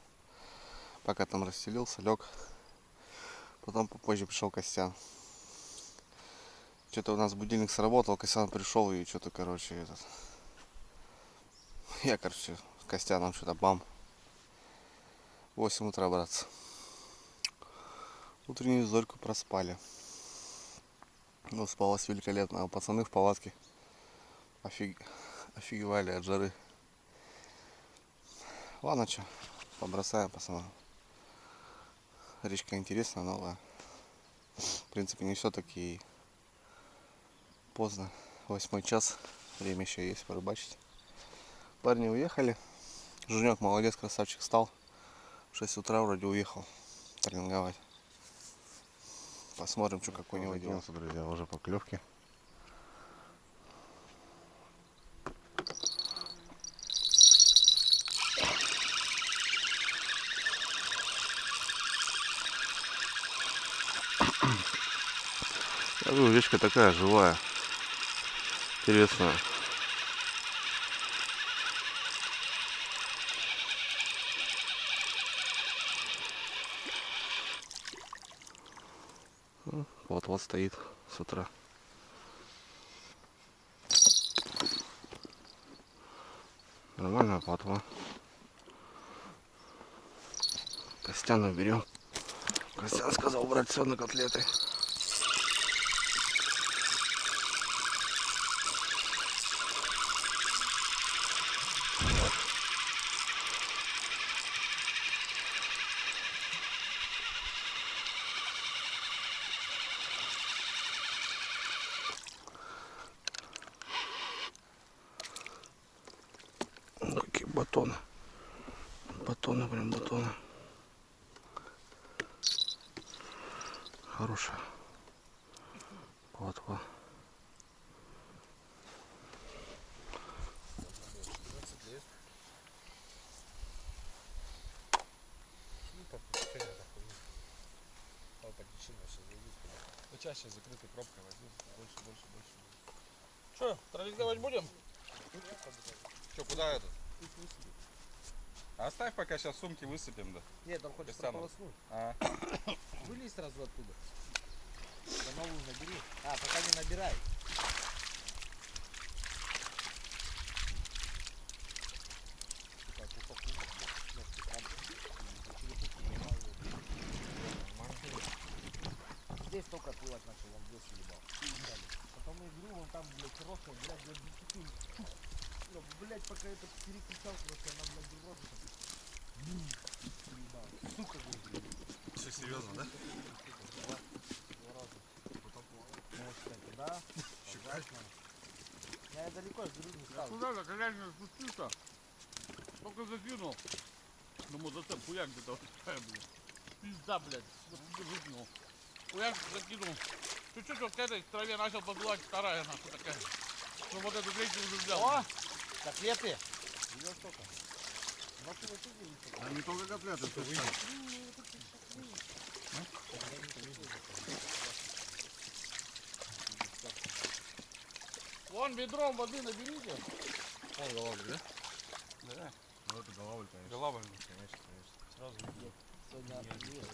Пока там расстелился, лег. Потом попозже пришел Костян. Что-то у нас будильник сработал, Костян пришел и что-то, короче, этот... Я, короче, с Костяном что-то бам. 8 утра, братцы. Утреннюю зорьку проспали. Ну, спалось великолепно. А пацаны в палатке офигевали от жары. Ладно, что, побросаем, посмотрим. Речка интересная, новая. В принципе, не все-таки поздно. 8 час. Время еще есть порыбачить. Парни уехали. Жунек молодец, красавчик, встал. В 6 утра вроде уехал тренинговать. Посмотрим, что какой у него делается, друзья, уже поклевки. Я говорю, речка такая живая, интересная. Вот стоит с утра. Нормальная плотва. Костяна берем. Костян сказал брать все на котлеты. Какие батоны. Батоны, прям батоны. Хорошая плотва. Почаще закрытой пробкой возьми. Больше. Что, троллинговать будем? Что, куда это? Оставь, пока сейчас сумки высыпем, да. Нет, он хочет Костяну. прополоснуть. А. Вылезь сразу оттуда. Да новую набери. А, пока не набирай. только плывать начал, он вес ебал. Потом игру, он там, блядь, хорошая, блядь, я десятин. Ну, блядь, пока это переключал, потому что она, блядь, рожу так. Сука, блядь. Все серьезно, да? Вот, кстати, да. Согласен. Я далеко, я говорю, не стал. Куда-то, конечно, спустился. Только закинул. Думаю, зацеп, хуяк где-то. Блядь. Пизда, блядь. Вот тебе выкинул. Хуяк закинул. Чуть-чуть вот к этой траве начал подбивать, вторая нахуй такая. Ну вот эту третью уже взял. О, котлеты. Идешь только. Машина сидели. А не только котлеты, это вы. Вон ведром воды наберите. Он голавль, да? Да. Ну это голавль, конечно. Голавль, конечно. Сразу видно.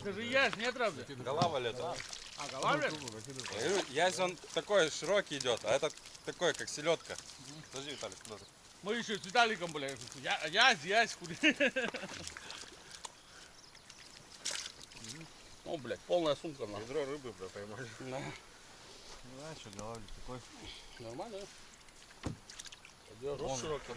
Скажи, ясь, нет разве? Голавль это. А, голавль? Ясь он такой широкий идет, а этот такой, как селедка. Подожди, Виталик, куда ты? Мы еще с Виталиком, блядь. Ясь, хули. О, блядь, полная сумка, нахуй. Ведро рыбы, бля, поймали. Да. Ну а что, голавль такой. Нормально, да? Рот широкий.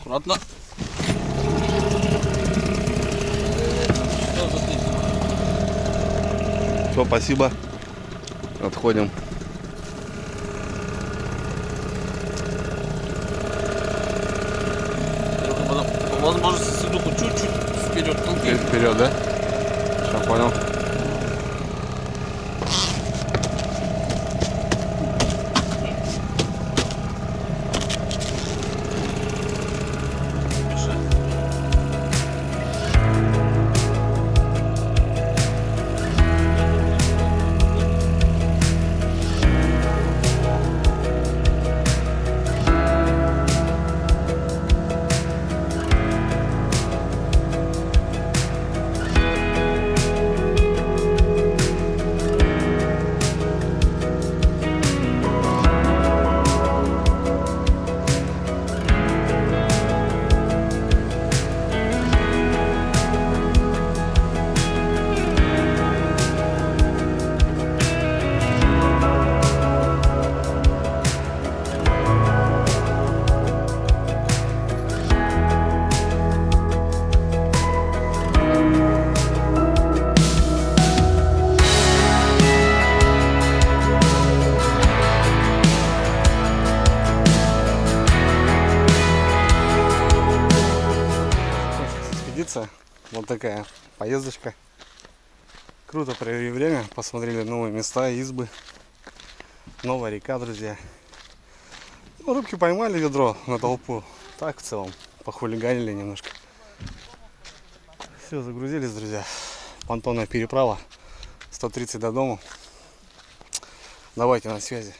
Аккуратно. Все, спасибо. Отходим. Возможно, седуху чуть-чуть вперед. Вперед, да? Все, понял. Вот такая поездочка. Круто провели время, посмотрели новые места, избы. Новая река, друзья. Ну, рыбки поймали, ведро на толпу. Так в целом похулиганили немножко. Все, загрузились, друзья. Понтонная переправа. 130 до дома. Давайте на связи.